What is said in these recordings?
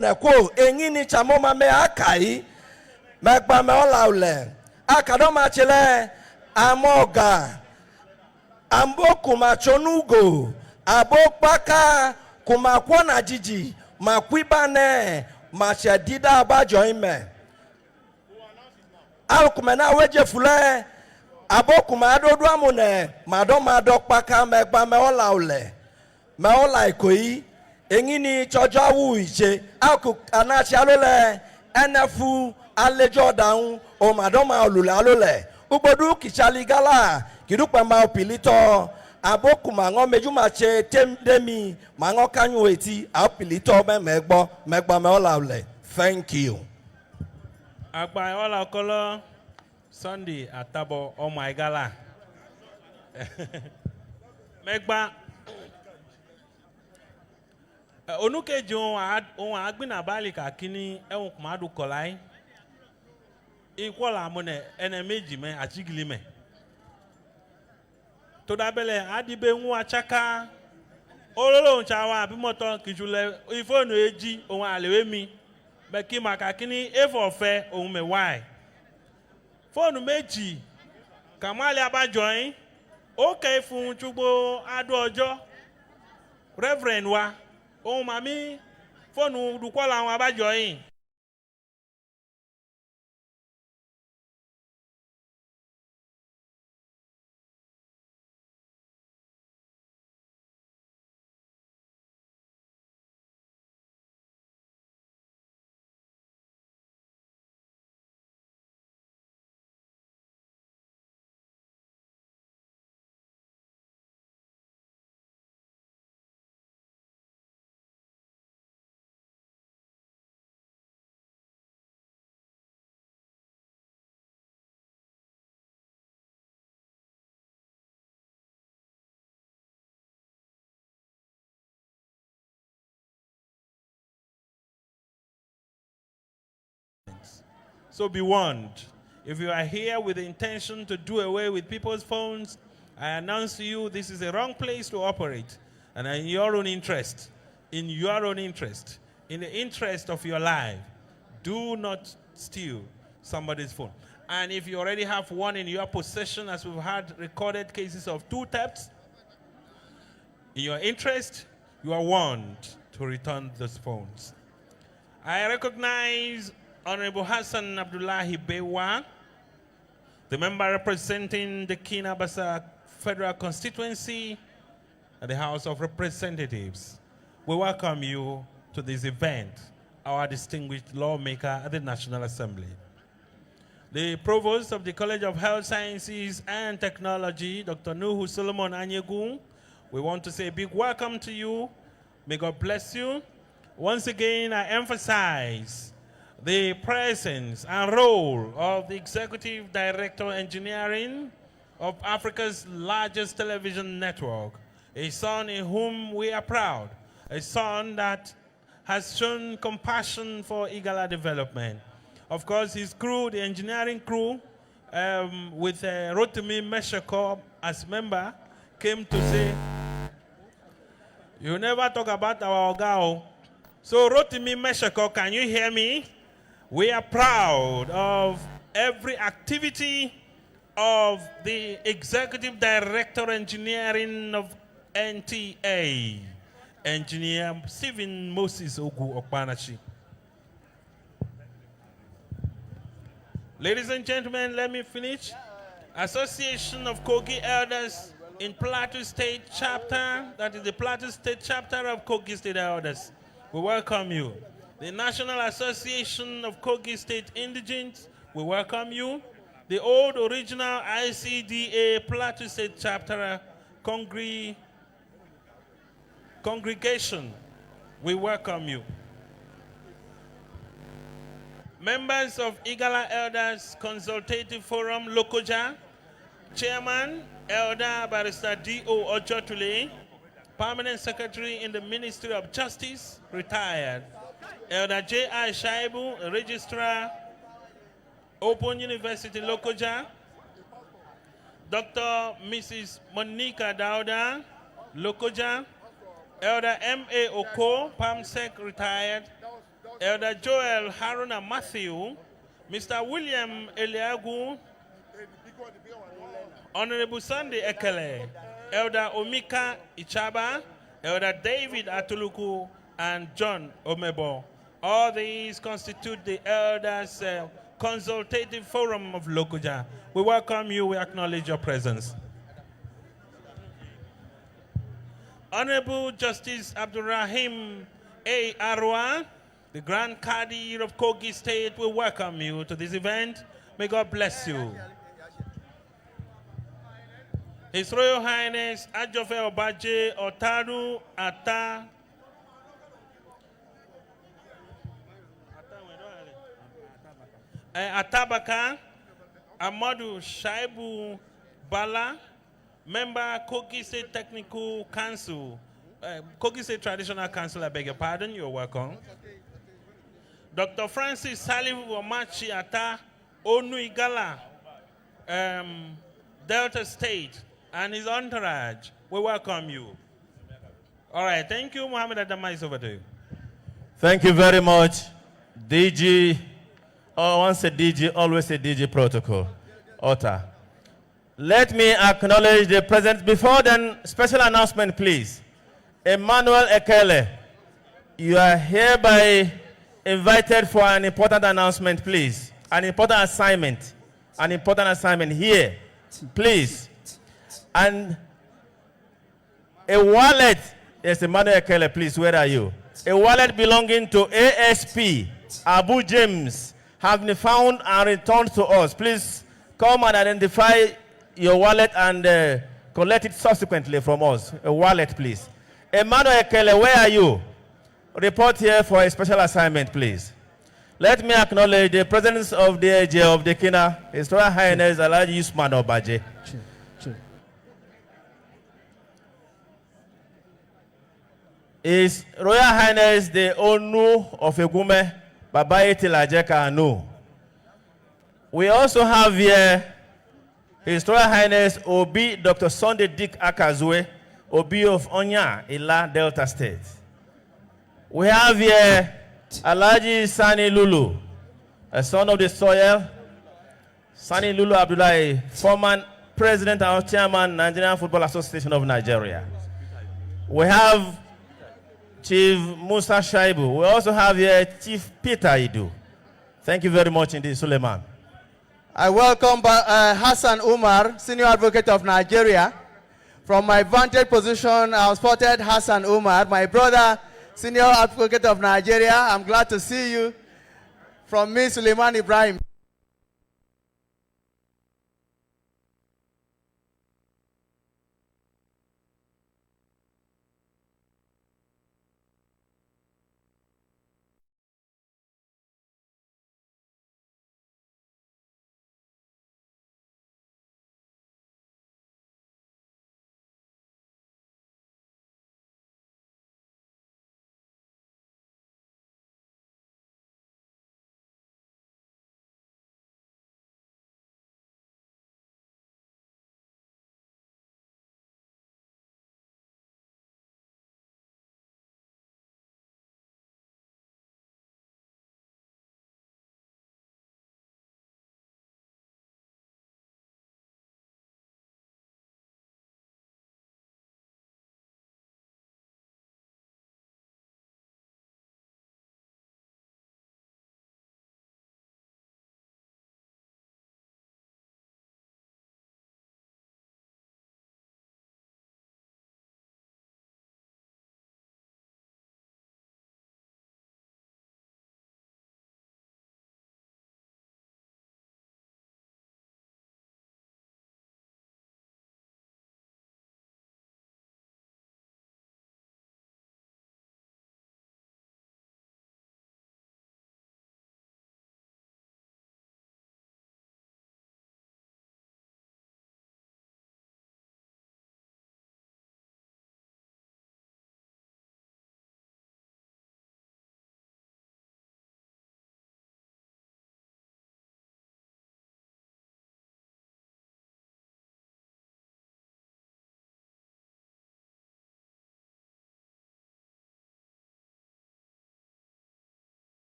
Neko engini chamoma me akai megba me olaule akado machele amoga ambo kuma chonugo abokpaka kuma kwona jiji makwibane machedida abajo ime alkumena weje fule abokuma adodo amune mado kpaka megba me olaule me ola ikoyi engini chojo wu ije aku anachi alole enefu alejo daun o madoma olule alole ugbodu kichali gala kidupa ma opilito abokuma ngo mejuma che temdemi mango kanyu eti apilito me megbo me ola ule. Thank you. Agba ola kolo Sunday atabo o my Igala. Megba onuke jo on agbina bali ka kini ehun kumadu kolai ikola amune ene meji me achigili me to dabele adibe nwu achaka ololo nchawa abimoto kijule ifonu eji ohun alewe mi be ki maka kini efo fe ohun me why phone meji kamali abajoyin o ke fun chugbo adu ojo reverend wa ohun mami phone dukola awon abajoyin. So be warned. If you are here with the intention to do away with people's phones, I announce to you this is a wrong place to operate. And in your own interest, in the interest of your life, do not steal somebody's phone. And if you already have one in your possession, as we've had recorded cases of 2 thefts, in your interest, you are warned to return those phones. I recognize Honorable Hassan Abdullahi Bewa, the member representing the Kinabasa Federal Constituency at the House of Representatives. We welcome you to this event, our distinguished lawmaker at the National Assembly. The Provost of the College of Health Sciences and Technology, Dr. Nuhu Solomon Anyegu, we want to say a big welcome to you. May God bless you. Once again, I emphasize the presence and role of the Executive Director Engineering of Africa's largest television network, a son in whom we are proud, a son that has shown compassion for Igala development. Of course, his crew, the engineering crew, with Rotimi Meshako as member, came to say, you never talk about our Ogao. So Rotimi Meshako, can you hear me? We are proud of every activity of the Executive Director Engineering of NTA, Engineer Stephen Moses Ogu Okpanachi. Ladies and gentlemen, let me finish. Association of Kogi Elders in Plateau State Chapter, that is the Plateau State Chapter of Kogi State Elders. We welcome you. The National Association of Kogi State Indigents, we welcome you. The old original ICDA Plateau State Chapter congregation, we welcome you. Members of Igala Elders Consultative Forum Lokoja, Chairman Elder Barrister D.O. Ojotule, Permanent Secretary in the Ministry of Justice, retired. Elder J.I. Shaibu, Registrar, Open University Lokoja. Dr. Mrs. Monica Dauda, Lokoja. Elder M.A. Oko, PAMSEC, retired. Elder Joel Haruna Matthew, Mr. William Eliagu, Honorable Sunday Ekele, Elder Omika Ichaba, Elder David Atuluku, and John Omebo. All these constitute the Elders Consultative Forum of Lokoja. We welcome you, we acknowledge your presence. Honorable Justice Abdurrahim A. Arwa, the Grand Cadi of Kogi State, will welcome you to this event. May God bless you. His Royal Highness Ajofe Obaje Otaru Attah Atabaka Amadu Shaibu Bala, member Kogi State Technical Council, Kogi State Traditional Council, I beg your pardon, you're welcome. Dr. Francis Salifu Omachi Attah Onu Igala, Delta State, and his entourage, we welcome you. All right, thank you. Mohammed Adama is over to you. Thank you very much, DG. Oh, once a DG, always a DG protocol. Attah. Let me acknowledge the present. Before then, special announcement, please. Emmanuel Ekele, you are hereby invited for an important announcement, please. An important assignment. An important assignment here, please. And a wallet, yes, Emmanuel Ekele, please, where are you? A wallet belonging to ASP, Abu James, have been found and returned to us. Please come and identify your wallet and collect it subsequently from us. A wallet, please. Emmanuel Ekele, where are you? Report here for a special assignment, please. Let me acknowledge the presence of the AJ of the Kina, His Royal Highness Alhaji Usman Obaje. His Royal Highness the Onu of Egume, Babaye Tilajeka Anu. We also have here His Royal Highness Obi Dr. Sunday Dick Akazwe, Obi of Onya, Ila, Delta State. We have here Alhaji Sani Lulu, a son of the soil, Sani Lulu Abdullahi, former president and chairman, Nigerian Football Association of Nigeria. We have Chief Musa Shaibu. We also have here Chief Peter Idu. Thank you very much indeed, Suleiman. I welcome Hassan Umar, Senior Advocate of Nigeria. From my vantage position, I have spotted Hassan Umar, my brother, Senior Advocate of Nigeria. I'm glad to see you. From me, Suleiman Ibrahim.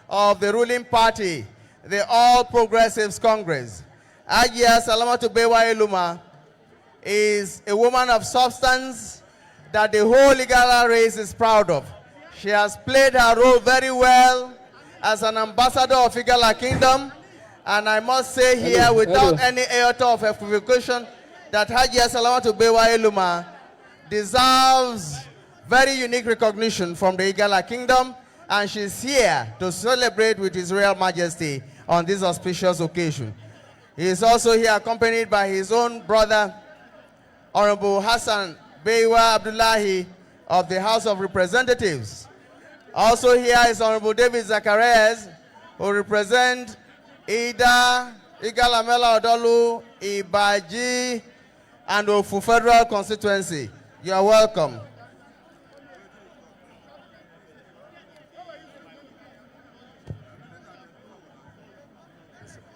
of the ruling party, the All Progressives Congress. Hajiya Salamatu Bewa Eluma is a woman of substance that the whole Igala race is proud of. She has played her role very well as an ambassador of Igala Kingdom, and I must say here, without any iota of equivocation, that Hajiya Salamatu Bewa Eluma deserves very unique recognition from the Igala Kingdom, and she's here to celebrate with His Royal Majesty on this auspicious occasion. He is also here accompanied by his own brother, Honorable Hassan Beiwa Abdullahi of the House of Representatives. Also here is Honorable David Zacharias, who represents Ida, Igala Mela Odolu, Ibaji, and Ofu Federal Constituency. You are welcome.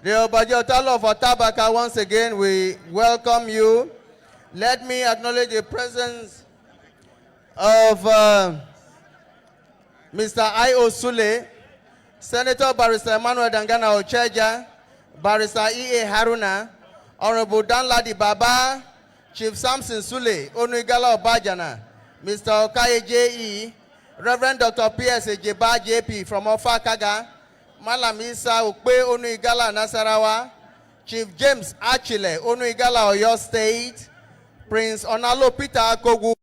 The Obaji Otalo of Otabaka, once again, we welcome you. Let me acknowledge the presence of Mr. I.O. Sule, Senator Barrister Emmanuel Dangana Ocheja, Barrister E.A. Haruna, Honorable Danladi Baba, Chief Samson Sule, Onu Igala Obajana, Mr. Okaye J.E., Reverend Dr. P.S. Ejeba J.P. from Ofakaga, Malam Isa Ukpe Onu Igala Nasarawa, Chief James Achille, Onu Igala Oyo State, Prince Onalo Peter Akogu,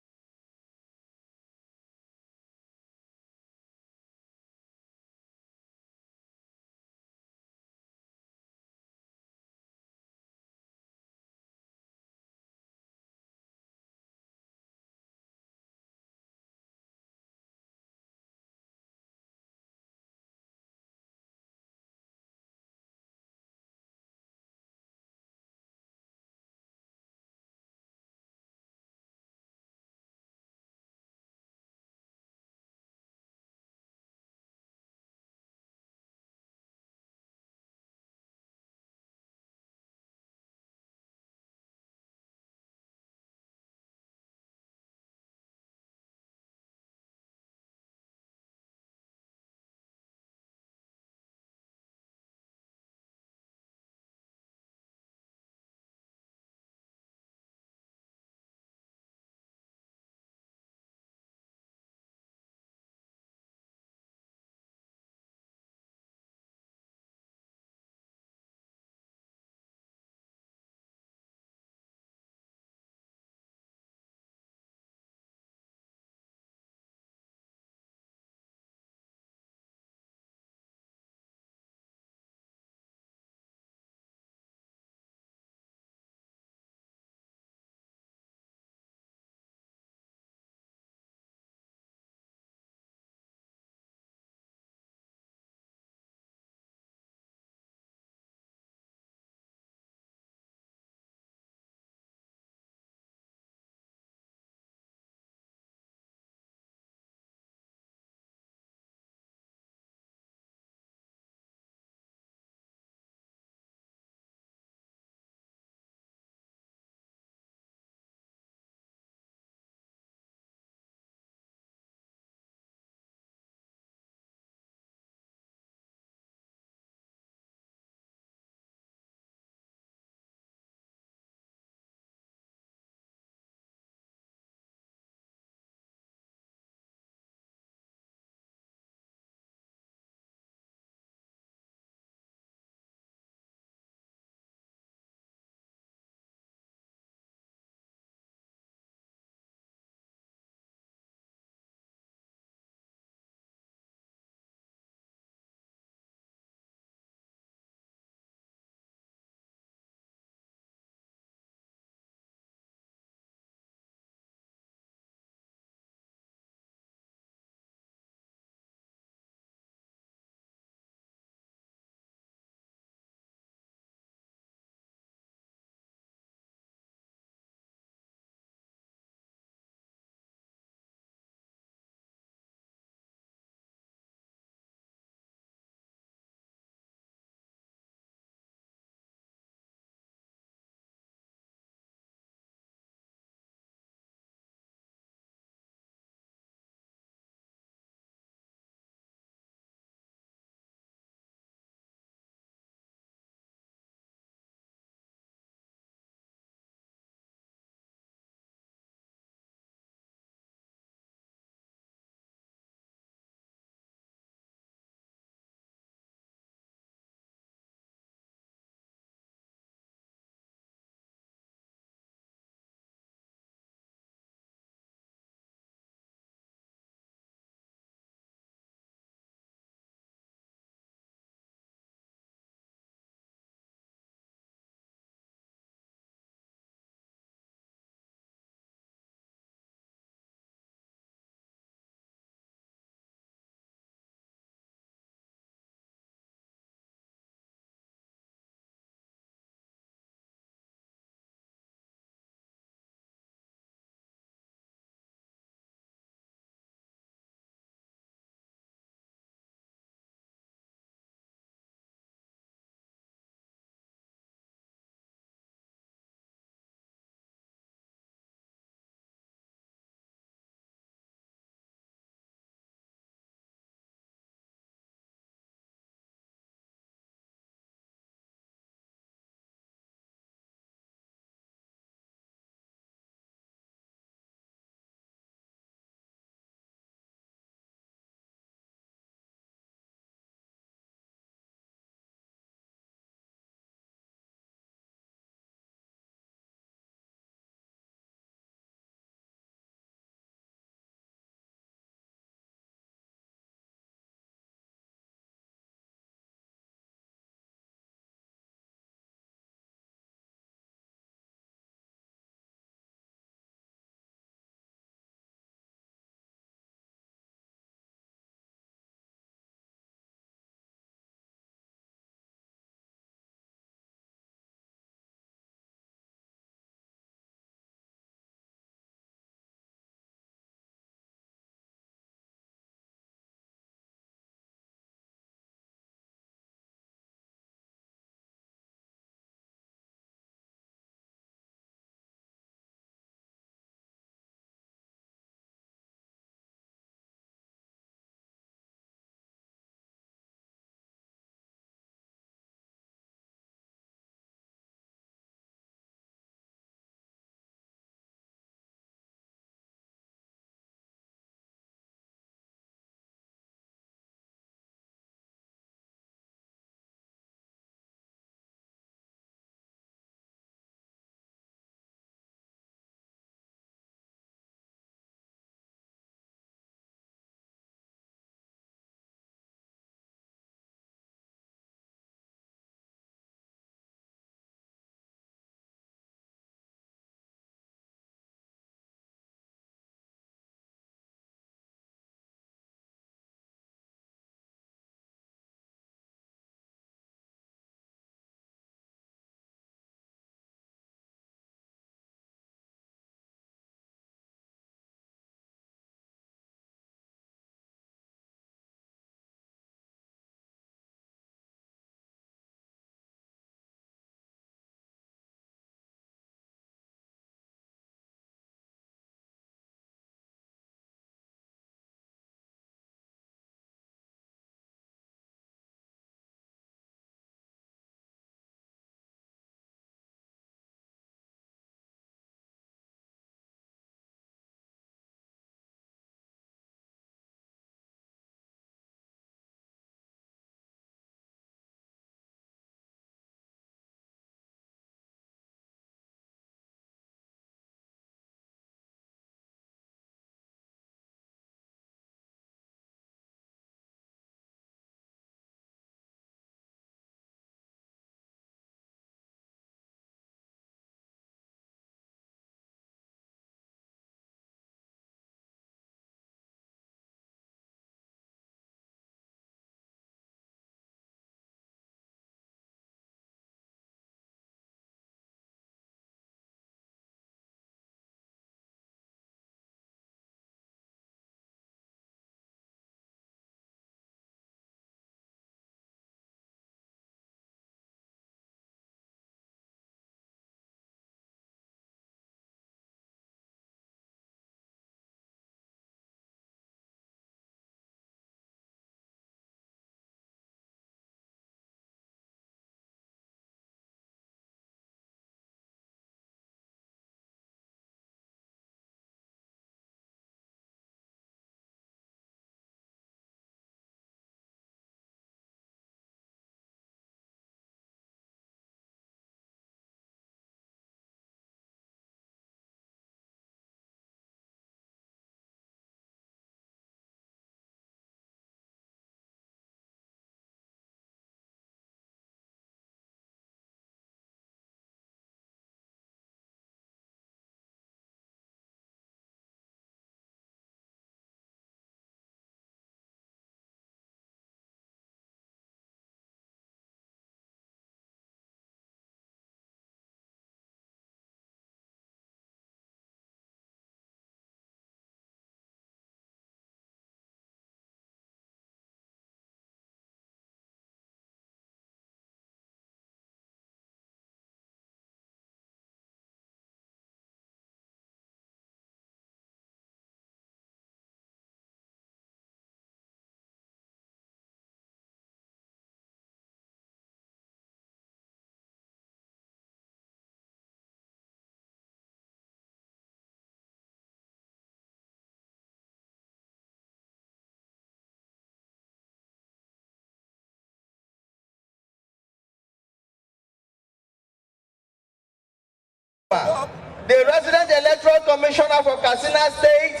Uma. The Resident Electoral Commissioner for Katsina State,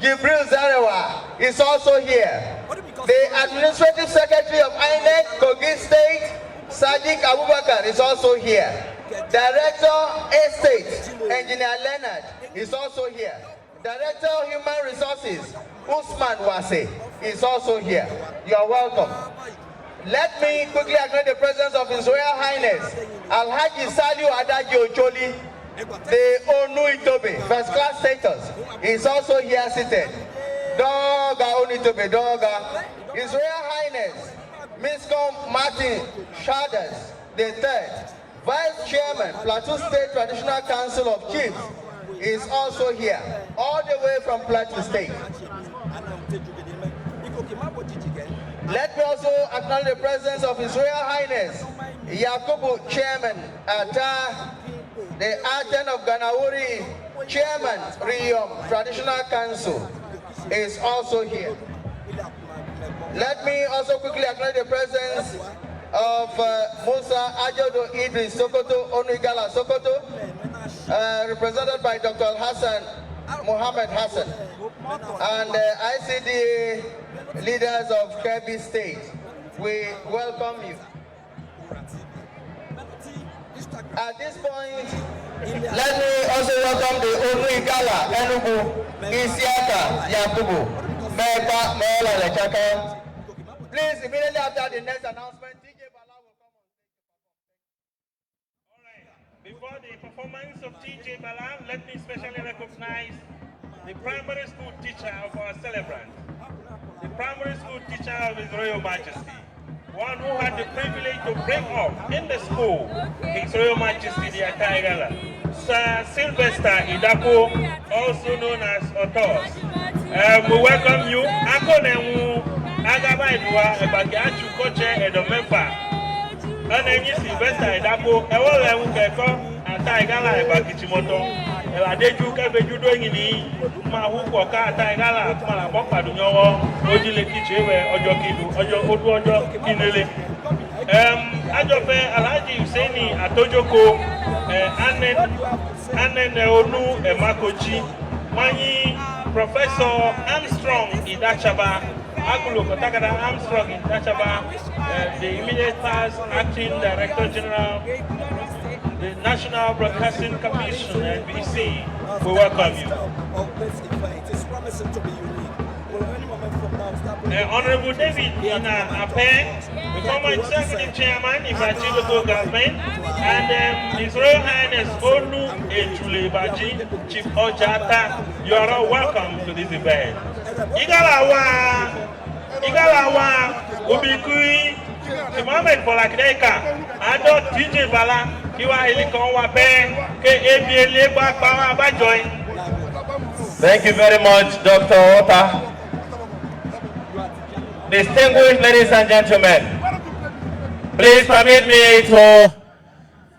Jibril Zarewa, is also here. The Administrative Secretary of INEC, Kogi State, Sadiq Abubakar, is also here. Director Estate, Engineer Leonard, is also here. Director of Human Resources, Usman Wase, is also here. You are welcome. Let me quickly acknowledge the presence of His Royal Highness Alhaji Saliu Adaji Ocholi, the Onu Itobe, first class status, is also here seated. Doga Onu Itobe, Doga. His Royal Highness Miscom Martin Shadas, the third, Vice Chairman, Plateau State Traditional Council of Chiefs, is also here, all the way from Plateau State. Let me also acknowledge the presence of His Royal Highness Yakubu Chairman Attah, the Archon of Ganawuri, Chairman Riyom Traditional Council, is also here. Let me also quickly acknowledge the presence of Musa Ajodo Idris Sokoto, Igala Sokoto, represented by Dr. Hassan Mohammed Hassan, and ICDA leaders of Kebbi State. We welcome you. At this point, let me also welcome the Onu Igala, Enugu, Isiaka, Yakubu, Meba, Mola, Lechaka. Please, immediately after the next announcement, DJ Bala will come on. All right. Before the performance of DJ Bala, let me specially recognize the primary school teacher of our celebrant, the primary school teacher of His Royal Majesty, one who had the privilege to bring up in the school His Royal Majesty the Attah Igala, Sir Sylvester Idako, also known as Attah. We welcome you. Agaba Idua, Ebagachu Koche, Edomempa, Anani Sylvester Idako, Ewola Ukeko, Attah Igala, Ebakichimoto. Adeju Kabeju doing in Mahuka, Attah Igala, Malaboka, Dunyo, Ojile Kichewe, Ojo Kidu, Ojo Kinele. Ajope Alhaji Useni Atojoko, Anen Onu, Makochi, Mani, Professor Armstrong Idachaba, Akulo Kotakada Armstrong Idachaba, the immediate past Acting Director General, the National Broadcasting Commission, NBC, we welcome you. Honorable David Apen, the former Executive Chairman, Ibaji Local Government, and His Royal Highness Onu Ejule Ibaji, Chief Ojata, you are all welcome to this event. Igala Ubikui, Mohamed Polakdeka, Ado DJ Bala, Kiwa Helikon Wape, KABL Bakwa join. Thank you very much, Dr. Attah. Distinguished ladies and gentlemen, please permit me to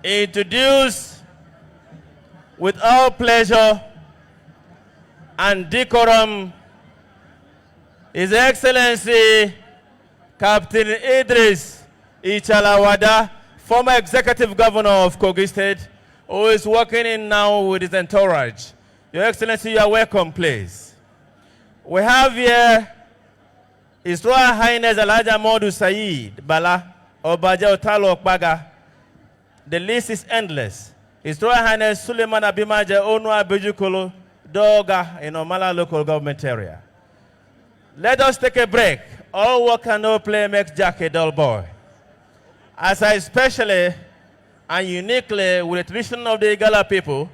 introduce with all pleasure and decorum His Excellency Captain Idris Ichalawada, former Executive Governor of Kogi State, who is working in now with his entourage. Your Excellency, you are welcome, please. We have here His Royal Highness Alhaji Modu Saeed Bala Obaja Otalo Okbaga. The list is endless. His Royal Highness Suleiman Abimaja Onua Bejukolo Doga in Omala local government area. Let us take a break. All work and no play makes Jack a dull boy. As I especially and uniquely with the tradition of the Igala people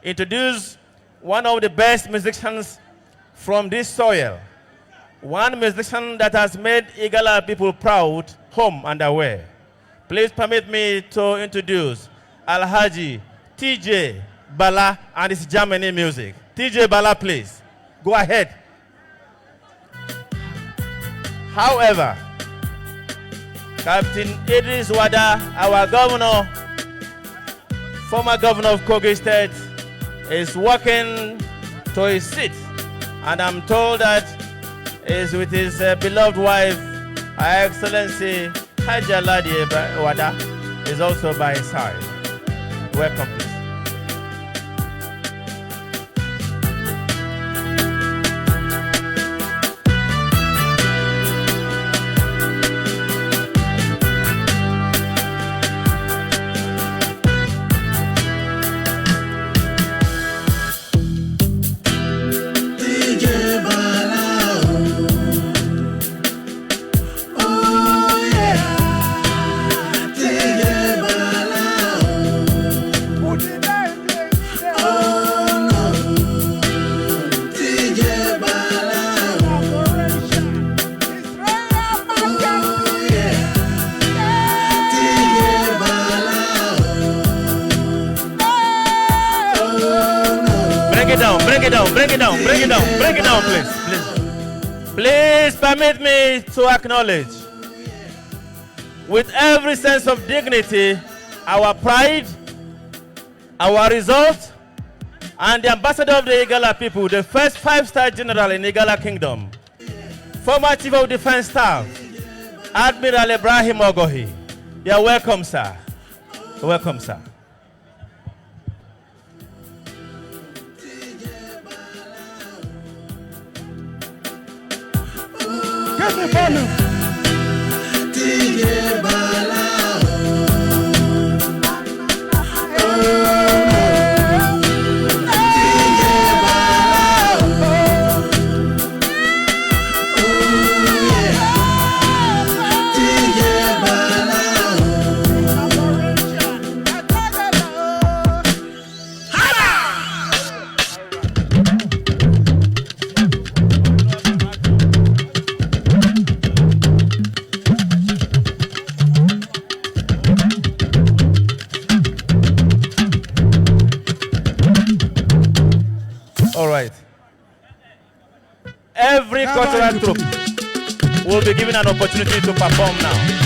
introduce one of the best musicians from this soil. One musician that has made Igala people proud, home and away. Please permit me to introduce Alhaji TJ Bala and his Germany music. TJ Bala, please. Go ahead. However, Captain Idris Wada, our governor, former governor of Kogi State, is walking to his seat. And I'm told that is with his beloved wife, Her Excellency Haja Ladi Wada, is also by his side. Welcome, please. Bring it down, bring it down, bring it down, bring it down, please. Please permit me to acknowledge, with every sense of dignity, our pride, our result, and the ambassador of the Igala people, the first 5-star general in Igala Kingdom, former Chief of Defense Staff, Admiral Ibrahim Ogohi. You're welcome, sir. Welcome, sir. Get the volume. All right. Every cultural troupe will be given an opportunity to perform now.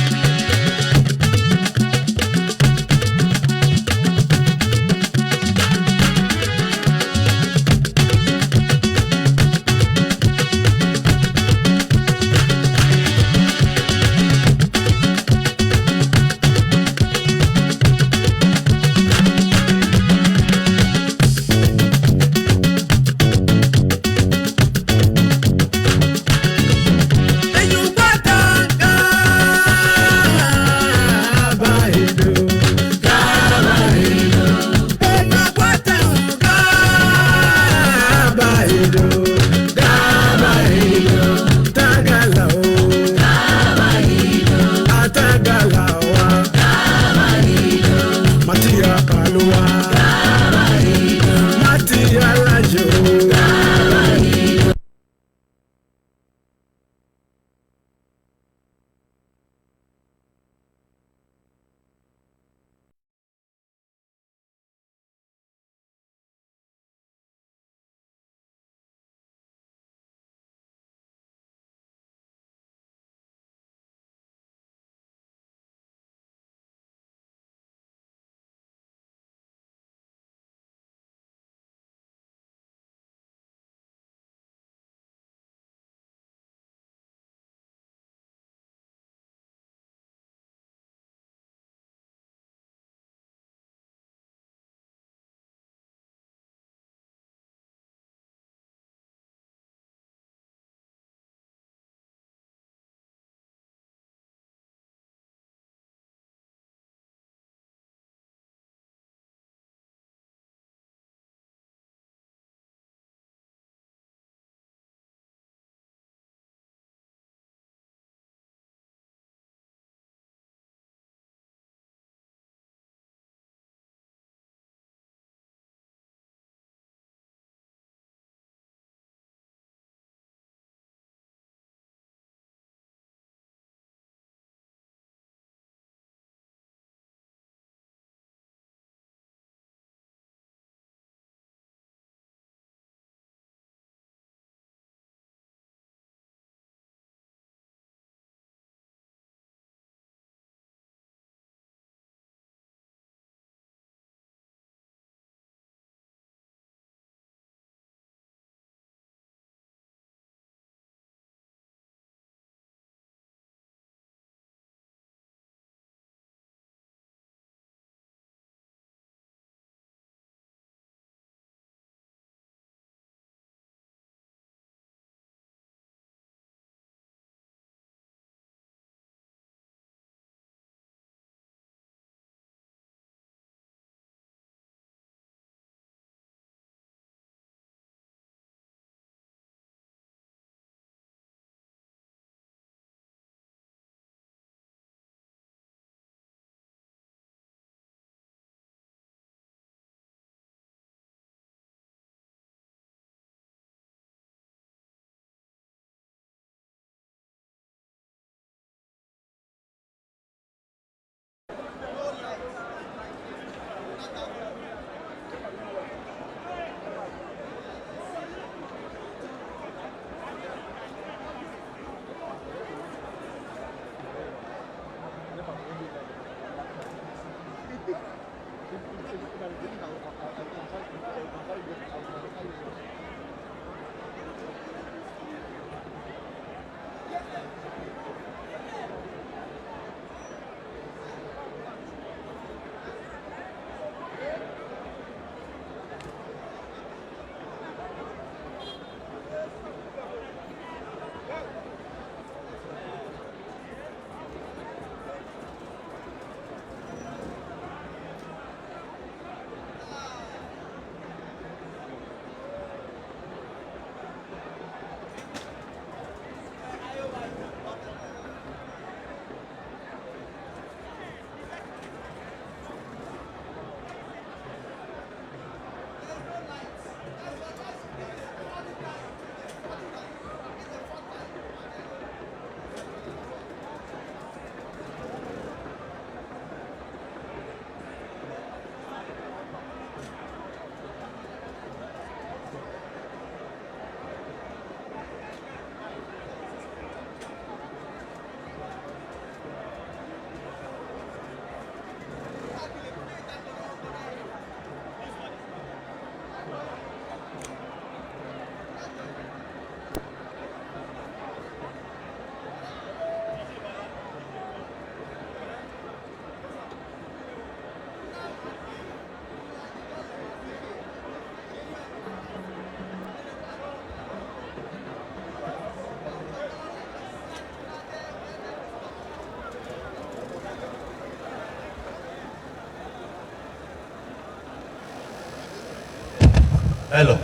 Hello.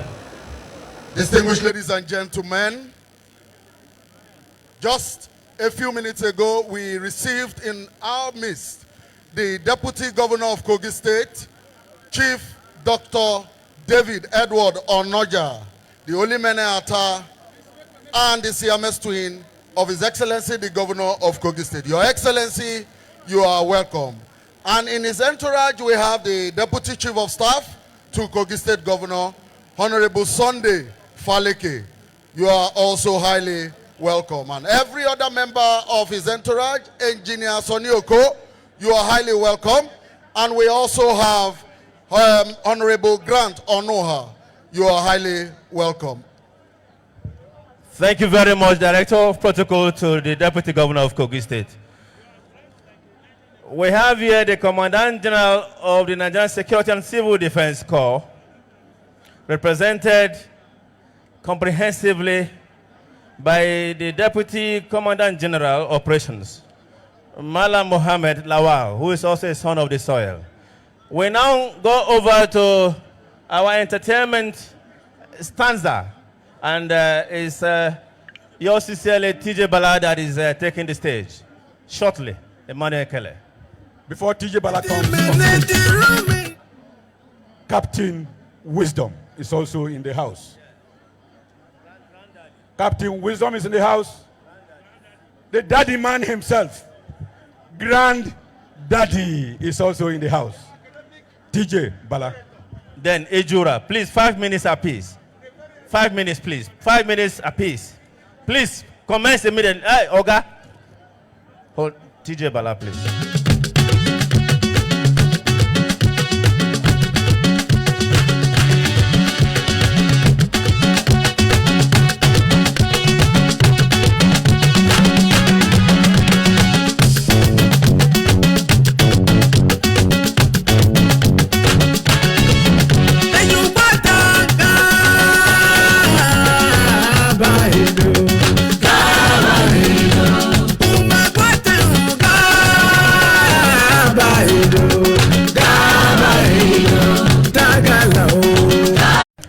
Distinguished ladies and gentlemen, just a few minutes ago, we received in our midst the Deputy Governor of Kogi State, Chief Dr. David Edward Onoja, the Olimene Attah, and the CMS twin of His Excellency, the Governor of Kogi State. Your Excellency, you are welcome. And in his entourage, we have the Deputy Chief of Staff to Kogi State Governor, Honorable Sunday Faleke. You are also highly welcome. And every other member of his entourage, Engineer Sonny Oko, you are highly welcome. And we also have Honorable Grant Onoha. You are highly welcome. Thank you very much, Director of Protocol to the Deputy Governor of Kogi State. We have here the Commandant General of the Nigerian Security and Civil Defense Corps, represented comprehensively by the Deputy Commandant General Operations, Malam Mohammed Lawal, who is also a son of the soil. We now go over to our entertainment stanza, and it's yours sincerely, TJ Bala, that is taking the stage shortly. Emmanuel Kele. Before TJ Bala comes on stage, Captain Wisdom is also in the house. Captain Wisdom is in the house. The daddy man himself, Grand Daddy, is also in the house. TJ Bala. Then Ejura, please, 5 minutes apiece. 5 minutes, please. 5 minutes apiece. Please, commence immediately. Hey, Oga. Hold TJ Bala, please.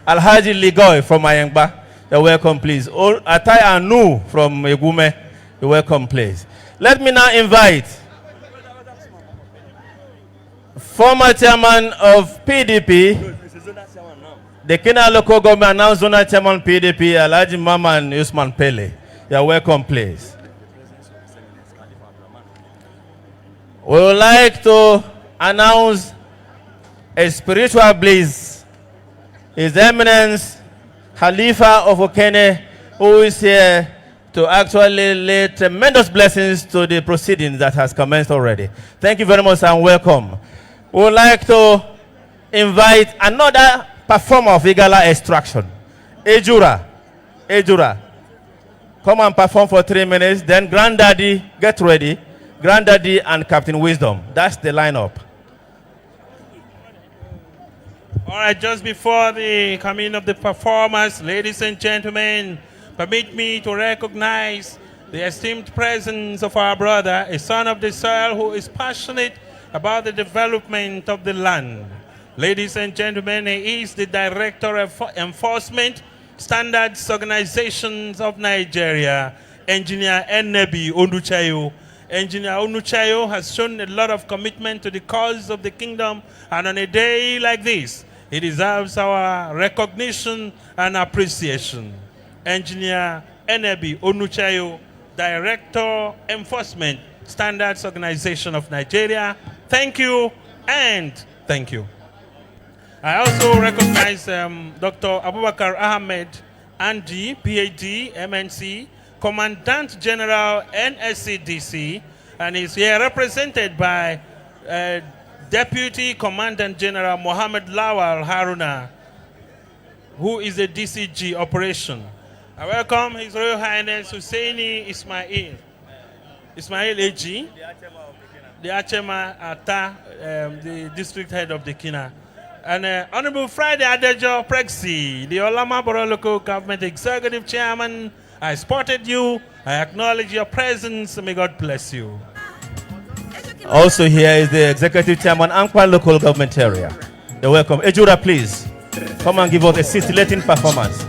Alhaji Ligoy from Ayengba, you're welcome, please. Attah Anu from Egume, you're welcome, please. Let me now invite former chairman of PDP, the Kenya local government announced zonal chairman PDP, Alhaji Maman Usman Pele. You're welcome, please. We would like to announce a spiritual bliss. His Eminence Khalifa of Okene, who is here to actually lay tremendous blessings to the proceedings that has commenced already. Thank you very much and welcome. We would like to invite another performer of Igala extraction, Ejura. Ejura, come and perform for 3 minutes. Then Granddaddy, get ready. Granddaddy and Captain Wisdom. That's the lineup. All right, just before the coming of the performers, ladies and gentlemen, permit me to recognize the esteemed presence of our brother, a son of the soil who is passionate about the development of the land. Ladies and gentlemen, he is the Director of Enforcement Standards Organizations of Nigeria, Engineer Enebi Onuchayo. Engineer Onuchayo has shown a lot of commitment to the cause of the kingdom, and on a day like this, he deserves our recognition and appreciation. Engineer Enebi Onuchayo, Director, Enforcement Standards Organization of Nigeria. Thank you and thank you. I also recognize Dr. Abubakar Ahmed Andy, PhD, MNC, Commandant General NSCDC, and is here represented by Deputy Commandant General Mohammed Lawal Haruna, who is a DCG operation. I welcome His Royal Highness Husseini Ismail AG, the Achema Attah, the district head of the Kina. And Honorable Friday Adejo Prexy, the Olama Borough Local Government Executive Chairman. I spotted you. I acknowledge your presence. May God bless you. Also here is the Executive Chairman, Ankwa Local Government Area. You're welcome. Ejura, please. come and give us a scintillating performance.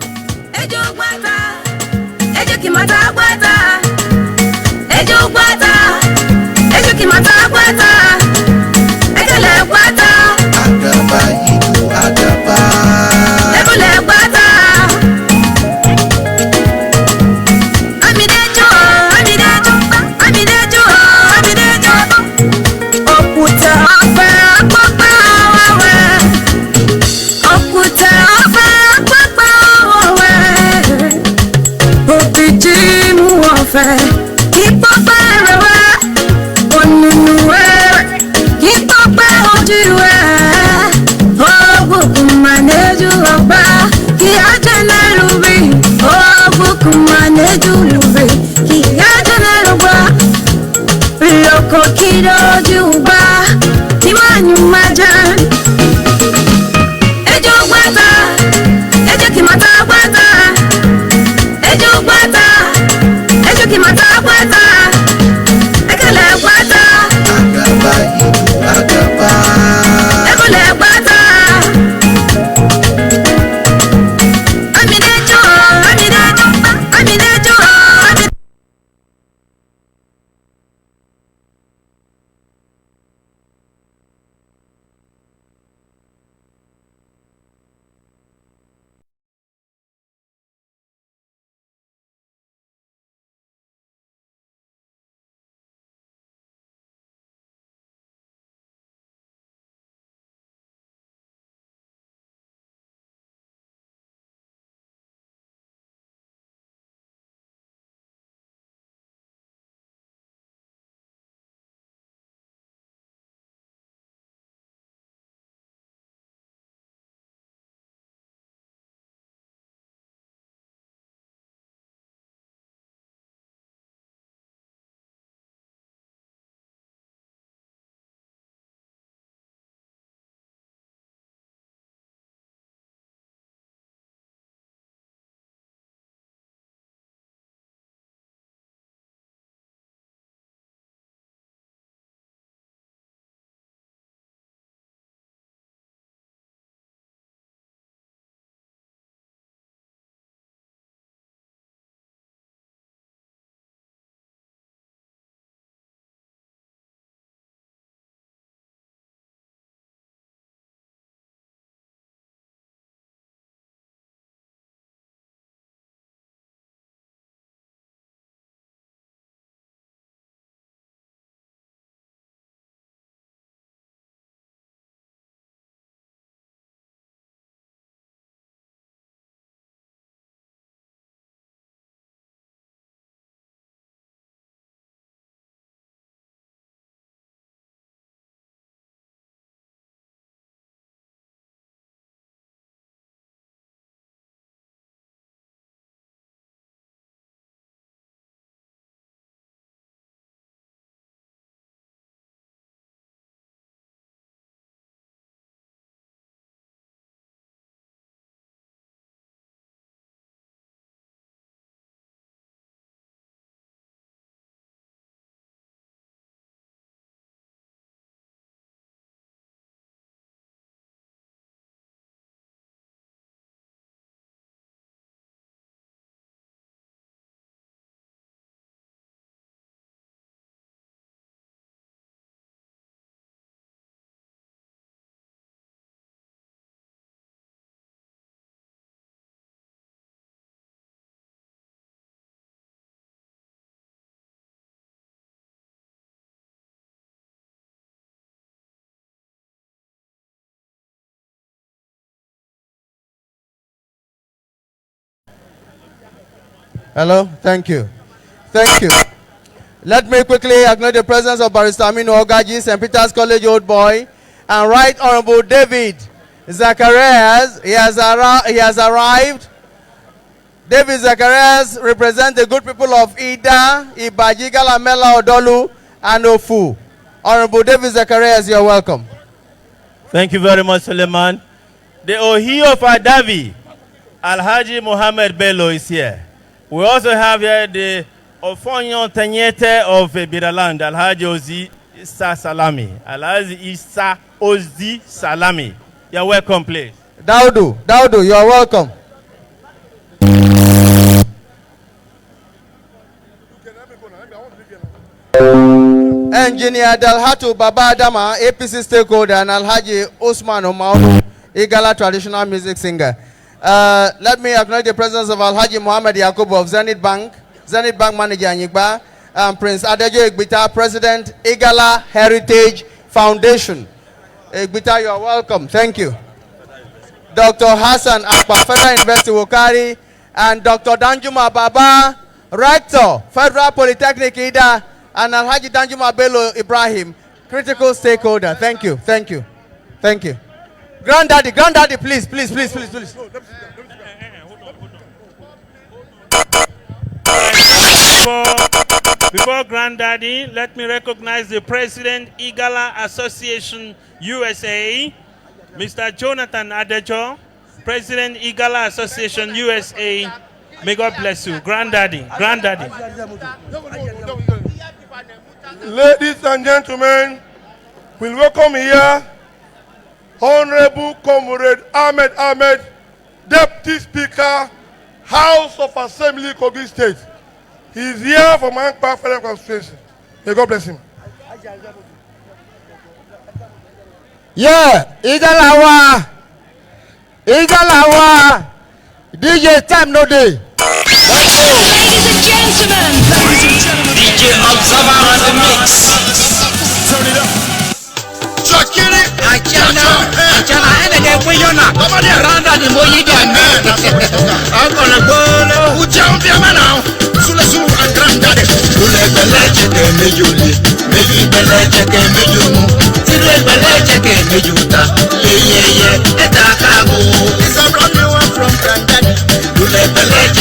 Hello, thank you. Thank you. Let me quickly acknowledge the presence of Barrister Aminu Ogaji, St. Peter's College Old Boy, and Right Honorable David Zacharias. He has arrived. David Zacharias represents the good people of Ida, Ibaji, Igala, Mela, Odolu, and Ofu. Honorable David Zacharias, you're welcome. Thank you very much, Suleiman. The Ohi of Adavi, Alhaji Mohammed Bello, is here. We also have here the Ofonyo Tenyete of Biraland, Alhaji Ozi Isa Salami. Alhaji Isa Ozi Salami. You're welcome, please. Daudu, you are welcome. Engineer Dalhatu Babadama, APC stakeholder, and Alhaji Usman Omaunu, Igala traditional music singer. Let me acknowledge the presence of Alhaji Muhammad Yakubu of Zenith Bank manager Anyigba, and Prince Adejo Igbita, President, Igala Heritage Foundation. Igbita, you are welcome. Thank you. Dr. Hassan Akpa, Federal University Wokari, and Dr. Danjuma Baba, Rector, Federal Polytechnic Ida, and Alhaji Danjuma Bello Ibrahim, critical stakeholder. Thank you. Granddaddy, please. Before Granddaddy, let me recognize the President, Igala Association USA, Mr. Jonathan Adejo, President, Igala Association USA. May God bless you. Granddaddy. Ladies and gentlemen, we welcome here Honorable Comrade Ahmed, Deputy Speaker, House of Assembly, Kogi State. He is here from Ankpa Federal Constituency. May God bless him. Yeah, Igala, DJ time no day. Ladies and gentlemen, DJ Observer on the mix. Turn it up. Chokiri, Achana, and Wayona. Randa the Moyigan. I'm gonna go. Who jump your man now? Sulasu and Granddaddy. Maybe the legend can make you move. It's a brand new one from Granddaddy. It's a brand new one from Granddaddy.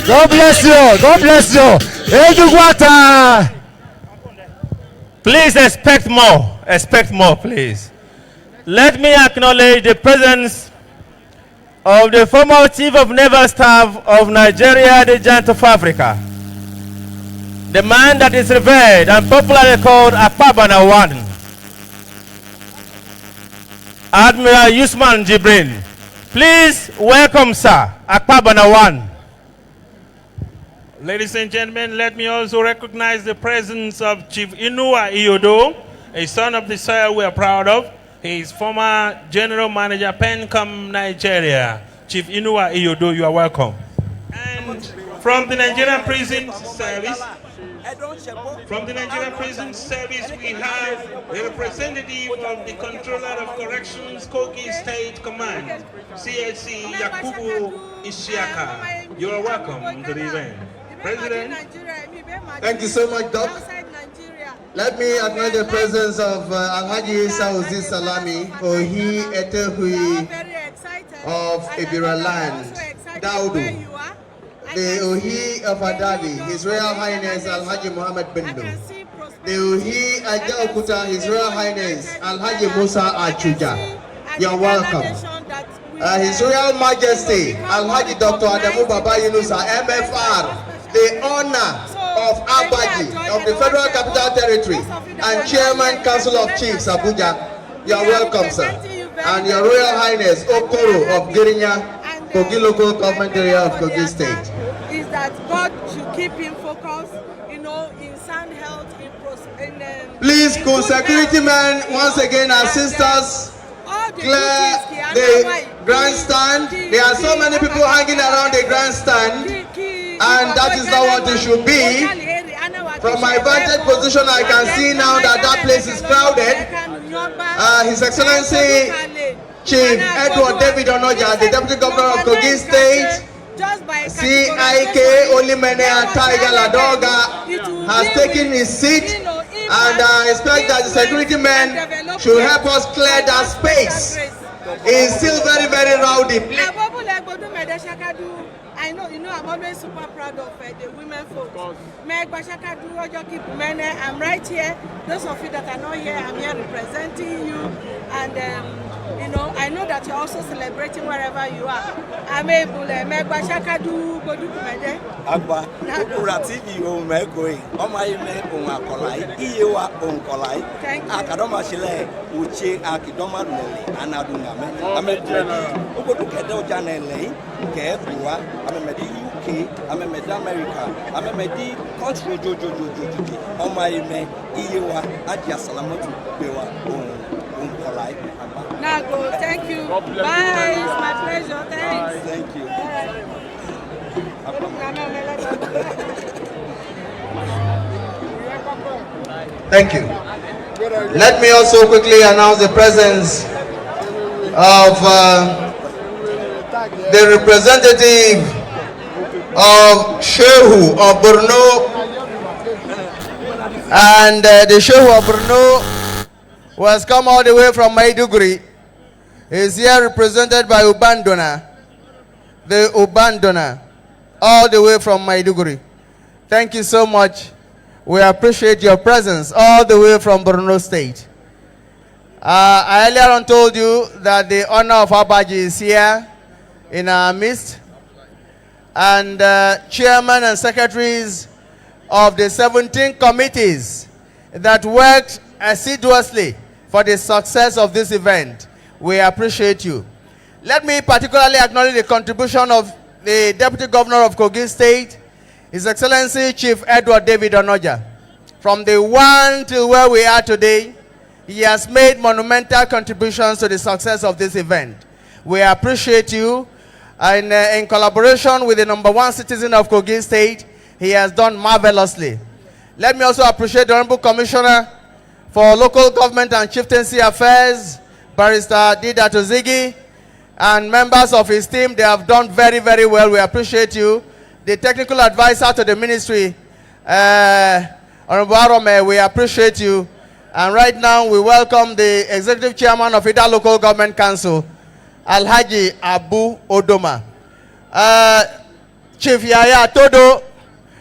God bless you. Please expect more, please. Let me acknowledge the presence of the former Chief of Naval Staff of Nigeria, the Giant of Africa. The man that is revered and popularly called Akpabana One. Admiral Usman Jibrin. Please welcome, sir, Akpabana One. Ladies and gentlemen, let me also recognize the presence of Chief Inua Iodo, a son of the soil we are proud of. He is former General Manager, PENCOM Nigeria. Chief Inua Iodo, you are welcome. And from the Nigerian Prison Service, we have a representative of the Controller of Corrections, Kogi State Command, CSC Yakubu Ishiaka. You are welcome to the event. President. Thank you so much, Doc. Let me acknowledge the presence of Alhaji Saudi Salami, Ohi Etehui of Ibira Land, Daudu. the Ohi of Adabi, His Royal Highness Alhaji Muhammad Bindu. The Ohi Ajaokuta, His Royal Highness Alhaji Musa Achuja. You're welcome. His Royal Majesty Alhaji Dr. Adamu Baba Yunusa, MFR, the honor of Abaji of the Federal Capital Territory and Chairman Council of Chiefs Abuja. You're welcome, sir. And Your Royal Highness Okoro of Girinya, Kogi Local Government Area of Kogi State. Is that God should keep him focused, in sound health, Please, co-security men, once again assist us clear the grandstand. There are so many people hanging around the grandstand, and that is not what it should be. From my vantage position, I can see now that that place is crowded. His Excellency Chief Edward David Onoja, the Deputy Governor of Kogi State, CIK Olimene Attah Igala has taken his seat, and I expect that the security men should help us clear that space. It's still very, very rowdy. I know, I'm always super proud of the women folks. I'm right here. Those of you that are not here, I'm here representing you. And, I know that you're also celebrating wherever you are. I'm able to make Bashakadu go do Agba, Ukura TV o megoi. Oma ime ungakolai, iyewa unkolai. Akadoma shile uche akidoma nele anadungame. Amedrebi ugodukedo janele ke buwa. Amemedi UK, amemedi America, amemedi country jojo. Oma ime iyewa adia salamotu bewa unkolai. Nago, thank you. Bye. It's my pleasure. Thanks. Thank you. Thank you. Let me also quickly announce the presence of the representative of Shehu of Borno, and the Shehu of Borno who has come all the way from Maiduguri is here represented by Ubandona, the Ubandona, all the way from Maiduguri. Thank you so much. We appreciate your presence all the way from Borno State. I earlier on told you that the honor of Abaji is here in our midst, and chairman and secretaries of the 17 committees that worked assiduously for the success of this event. We appreciate you. Let me particularly acknowledge the contribution of the Deputy Governor of Kogi State, His Excellency Chief Edward David Onoja. From the one till where we are today, he has made monumental contributions to the success of this event. We appreciate you, and in collaboration with the #1 citizen of Kogi State, he has done marvelously. Let me also appreciate the Honorable Commissioner for Local Government and Chieftaincy Affairs, Barrister Dida Tozigi, and members of his team. They have done very, very well. We appreciate you. The technical advisor to the ministry, Honorable Arome, we appreciate you. And right now, we welcome the Executive Chairman of Ida Local Government Council, Alhaji Abu Odoma. Chief Yaya Todo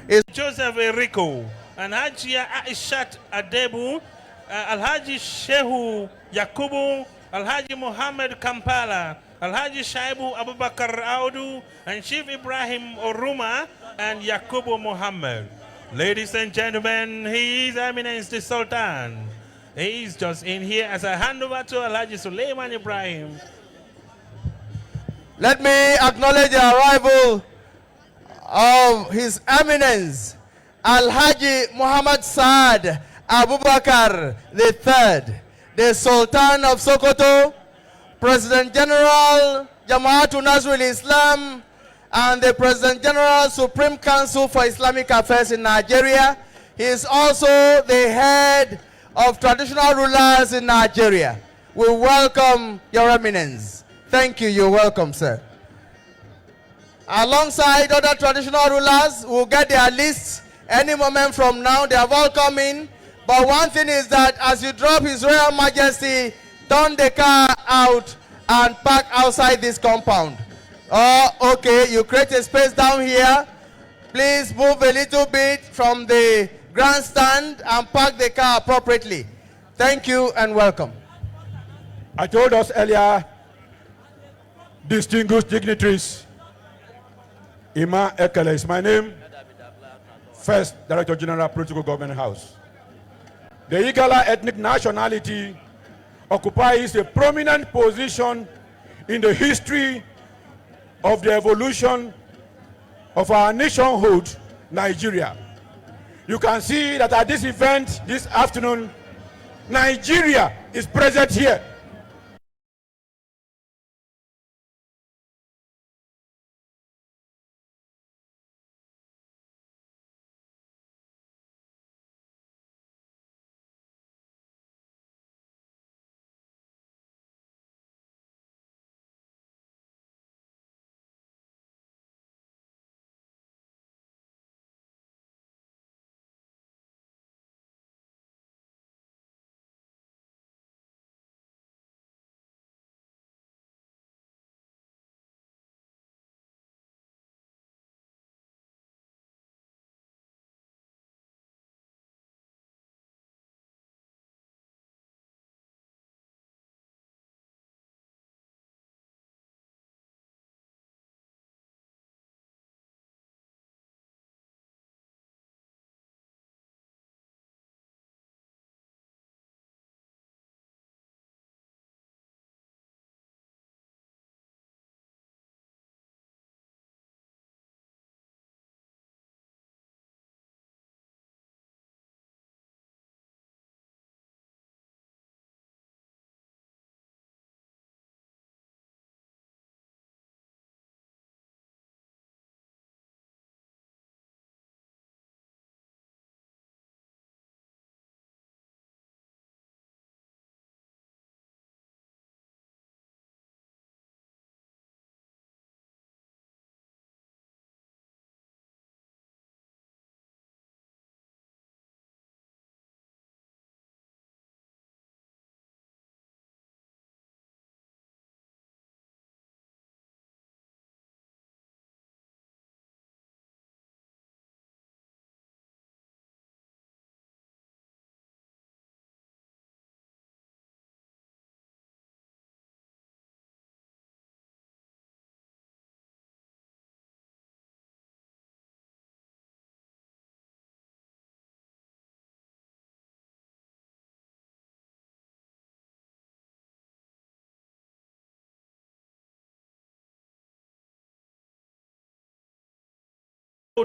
is Joseph Eriko, and Hajia Aishat Adebu, Alhaji Shehu Yakubu, Alhaji Muhammad Kampala, Alhaji Shaibu Abubakar Audu, and Chief Ibrahim Oruma, and Yakubu Muhammad. Ladies and gentlemen, His Eminence the Sultan. He's just in here as I hand over to Alhaji Suleiman Ibrahim. Let me acknowledge the arrival of His Eminence, Alhaji Muhammad Saad Abubakar III, the Sultan of Sokoto, President General Jamaatul Nasrul Islam, and the President General Supreme Council for Islamic Affairs in Nigeria. He is also the head of traditional rulers in Nigeria. We welcome Your Eminence. Thank you. You're welcome, sir. Alongside other traditional rulers, we'll get their lists any moment from now. They have all come in. But one thing is that as you drop His Royal Majesty, turn the car out and park outside this compound. Oh, okay, you create a space down here please move a little bit from the grandstand and park the car appropriately. Thank you and welcome. I told us earlier, distinguished dignitaries, Ima Ekele is my name, First Director General, Political Government House. The Igala ethnic nationality occupies a prominent position in the history of the evolution of our nationhood, Nigeria. You can see that at this event this afternoon, Nigeria is present here.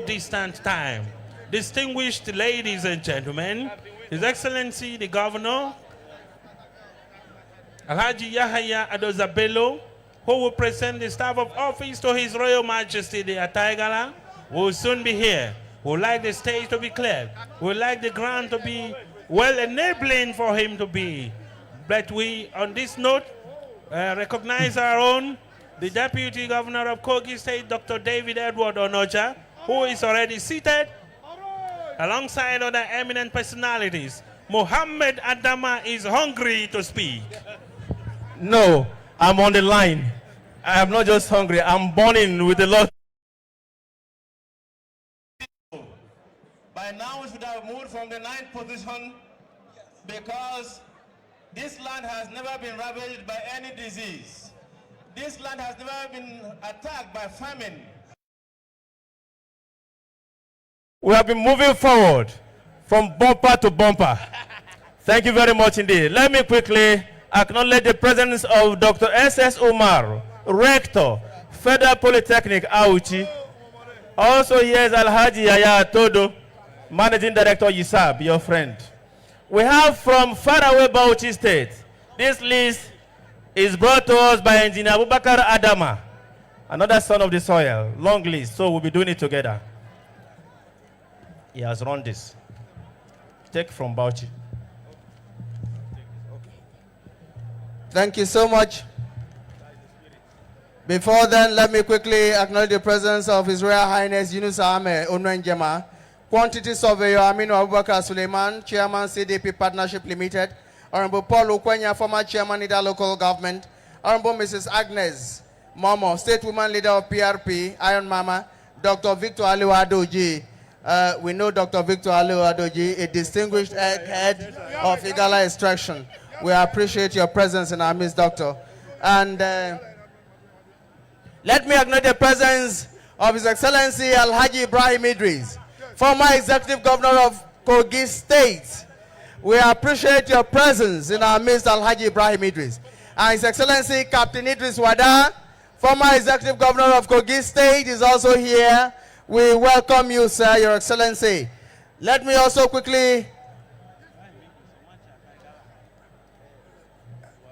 Distant time. Distinguished ladies and gentlemen, His Excellency the Governor, Alhaji Yahaya Adozabello, who will present the staff of office to His Royal Majesty the Attah Igala, will soon be here. We would like the stage to be cleared. We would like the ground to be well enabling for him to be. But we, on this note, recognize our own, the Deputy Governor of Kogi State, Dr. David Edward Onoja, who is already seated alongside other eminent personalities. Mohammed Adama is hungry to speak. No, I'm on the line. I am not just hungry, I'm burning with a lot. By now we should have moved from the 9th position because this land has never been ravaged by any disease. This land has never been attacked by famine. We have been moving forward from bumper to bumper. Thank you very much indeed. Let me quickly acknowledge the presence of Dr. S.S. Umar, Rector, Federal Polytechnic, Auchi. Also here is Alhaji Yaya Todo, Managing Director, Yisab, your friend. We have from faraway Bauchi State. This list is brought to us by Engineer Abubakar Adama, another son of the soil. Long list, so we'll be doing it together. He has run this. Take from Bauchi. Thank you so much. Before then, let me quickly acknowledge the presence of His Royal Highness Yunus Ahmed Onwenjema, Quantity Surveyor Aminu Abubakar Suleiman, Chairman CDP Partnership Limited, Honorable Paul Ukwenya, former Chairman Ida Local Government, Honorable Mrs. Agnes Momo, State Woman Leader of PRP, Iron Mama, Dr. Victor Aliwadoji. We know Dr. Victor Aliwadoji, a distinguished head of Igala extraction. We appreciate your presence in our midst, Doctor. And let me acknowledge the presence of His Excellency Alhaji Ibrahim Idris, former Executive Governor of Kogi State. We appreciate your presence in our midst, Alhaji Ibrahim Idris. And His Excellency Captain Idris Wada, former Executive Governor of Kogi State, is also here. We welcome you, sir, Your Excellency. Let me also quickly,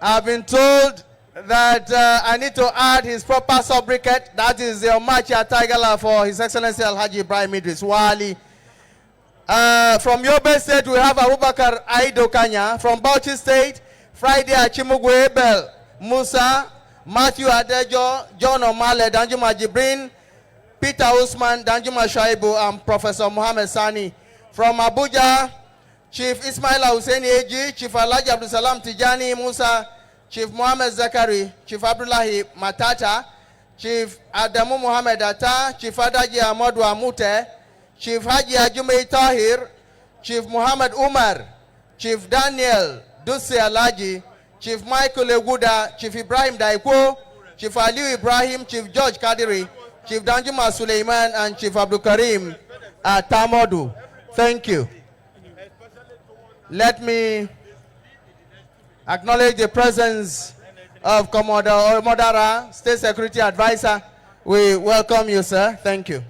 I've been told that I need to add his proper sobriquet. That is the Omachi Attah Igala for His Excellency Alhaji Ibrahim Idris Wali. From Yobe State, we have Abubakar Aido Kanya. From Bauchi State, Friday Achimugwe Ebel Musa, Matthew Adejo, John Omale, Danjuma Jibrin, Peter Usman, Danjuma Shaibu, and Professor Mohammed Sani. From Abuja, Chief Ismaila Hussein Eji, Chief Alhaji Abdul Salam Tijani Musa, Chief Mohammed Zakari, Chief Abdullahi Matata, Chief Adamu Mohammed Attah, Chief Adaji Ahmadu Amute, Chief Haji Ajumei Tahir, Chief Muhammad Umar, Chief Daniel Dusi Alaji, Chief Michael Eguda, Chief Ibrahim Daiko, Chief Aliu Ibrahim, Chief George Kadiri, Chief Danjuma Suleiman, and Chief Abdul Karim Tamodu. Thank you. Let me acknowledge the presence of Commodore Modara, State Security Advisor. We welcome you, sir. Thank you.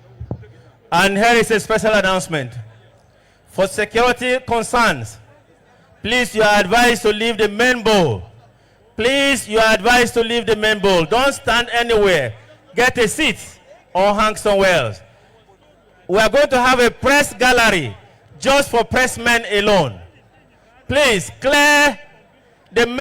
And here is a special announcement. For security concerns, please, you are advised to leave the main bowl. Please, you are advised to leave the main bowl. Don't stand anywhere. Get a seat or hang somewhere else. We are going to have a press gallery just for pressmen alone. Please, clear the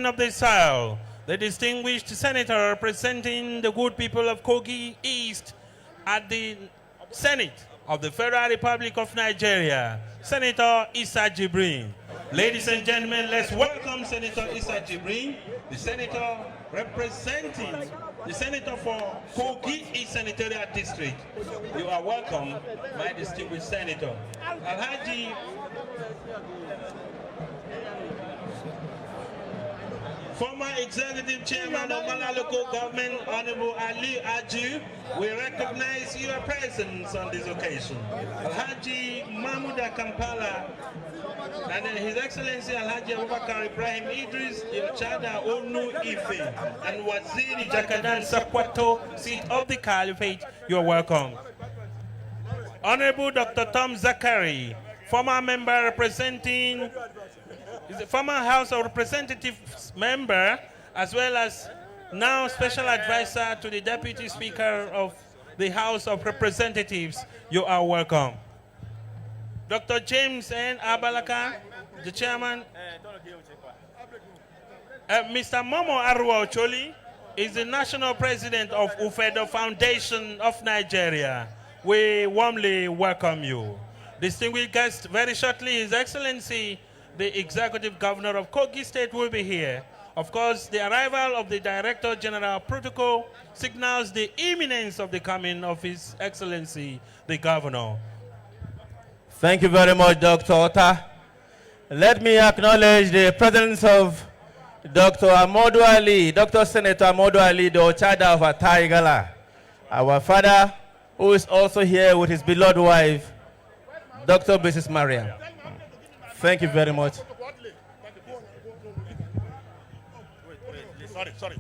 of the South, the distinguished senator representing the good people of Kogi East at the Senate of the Federal Republic of Nigeria, Senator Issa Jibrin. Ladies and gentlemen, let's welcome Senator Issa Jibrin, the senator representing the senator for Kogi East Senatorial District. You are welcome, my distinguished senator. Alhaji former executive chairman of Mala Local Government, Honorable Ali Aju, we recognize your presence on this occasion. Alhaji Mahmuda Kampala and His Excellency Alhaji Abubakar Ibrahim Idris, Yochada Onu Ife, and Waziri Jakadan Sakwato, seat of the Caliphate, you're welcome. Honorable Dr. Tom Zakari, former member representing is the former House of Representatives member, as well as now special advisor to the Deputy Speaker of the House of Representatives. You are welcome. Dr. James N. Abalaka, the chairman. Mr. Momo Arwa Ocholi is the national president of Ufedo Foundation of Nigeria. We warmly welcome you. Distinguished guest, very shortly, His Excellency, the Executive Governor of Kogi State will be here. Of course, the arrival of the Director General Protocol signals the imminence of the coming of His Excellency, the Governor. Thank you very much, Dr. Attah. Let me acknowledge the presence of Dr. Amodu Ali, Dr. Senator Amodu Ali, the Ochada of Attah Igala, our father, who is also here with his beloved wife, Dr. Mrs. Maria. Thank you very much. Sorry.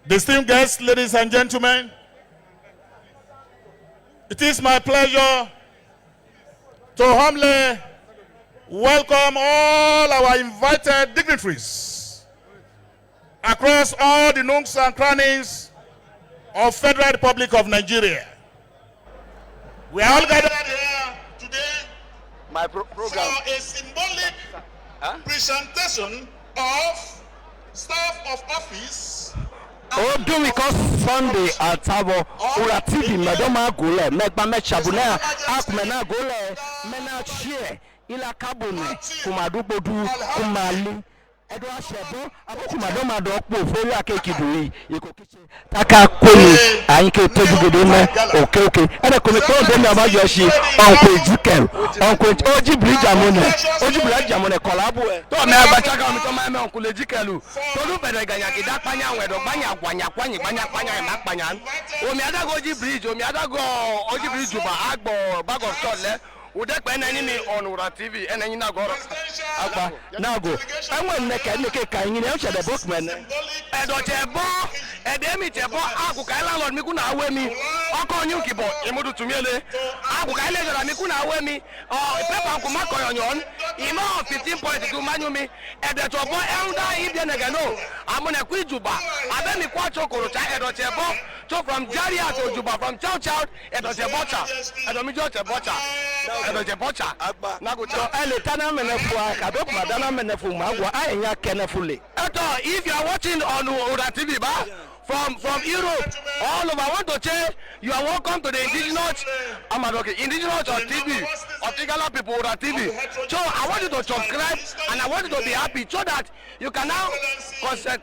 Distinguished guests, ladies and gentlemen, it is my pleasure to humbly welcome all our invited dignitaries across all the nooks and crannies of Federal Republic of Nigeria. We are all gathered here today for a symbolic presentation of staff of office. Oh, do we call Sunday at Tabo, Ura TV, Madoma Gule, Megba Chabuna, Akmena Gule, Mena Shie, Ila Kabune, Kumadubodu, Kumali, Edward Shebo, Abukumadoma Dokbo, Foria Kekidui, Yokokichi, Taka Kuni, Anke Tejugudeme, okay, and a committee of them about Yoshi, Uncle Jikel, Uncle Oji Bridge Amone, Oji Bridge Amone, Collabo, don't never check out my Uncle Jikalu, Tolu Bedagayaki, that Panya, where the Banya, Banya, and Mapanyan, Omiada Goji Bridge, Omiada go, Oji Bridge, Agbo, Bag of Chocolate. Would that be any on Ura TV and then now go? Now go. I want to make a kind of the bookman. And Otebo, and Demitebo, Akukaila, or Mikuna Wemi, Oko Nukibo, Emudu to Mele, Akukaila, Mikuna Wemi, or Peppa Kumako on yon, Imo 15.2 Manumi, and the Tobo Elda Indian Agano. I'm on a Quijuba. I then the Quacho Korocha, and Otebo, so from Jaria to Juba, from Chow Chow, and Otebocha, and Omijo Bocha. If you are watching on Ura TV from Europe, all over, I want to say you are welcome to the indigenous indigenous of TV, of Igala people Ura TV. So I want you to subscribe and I want you to be happy so that you can now concentrate.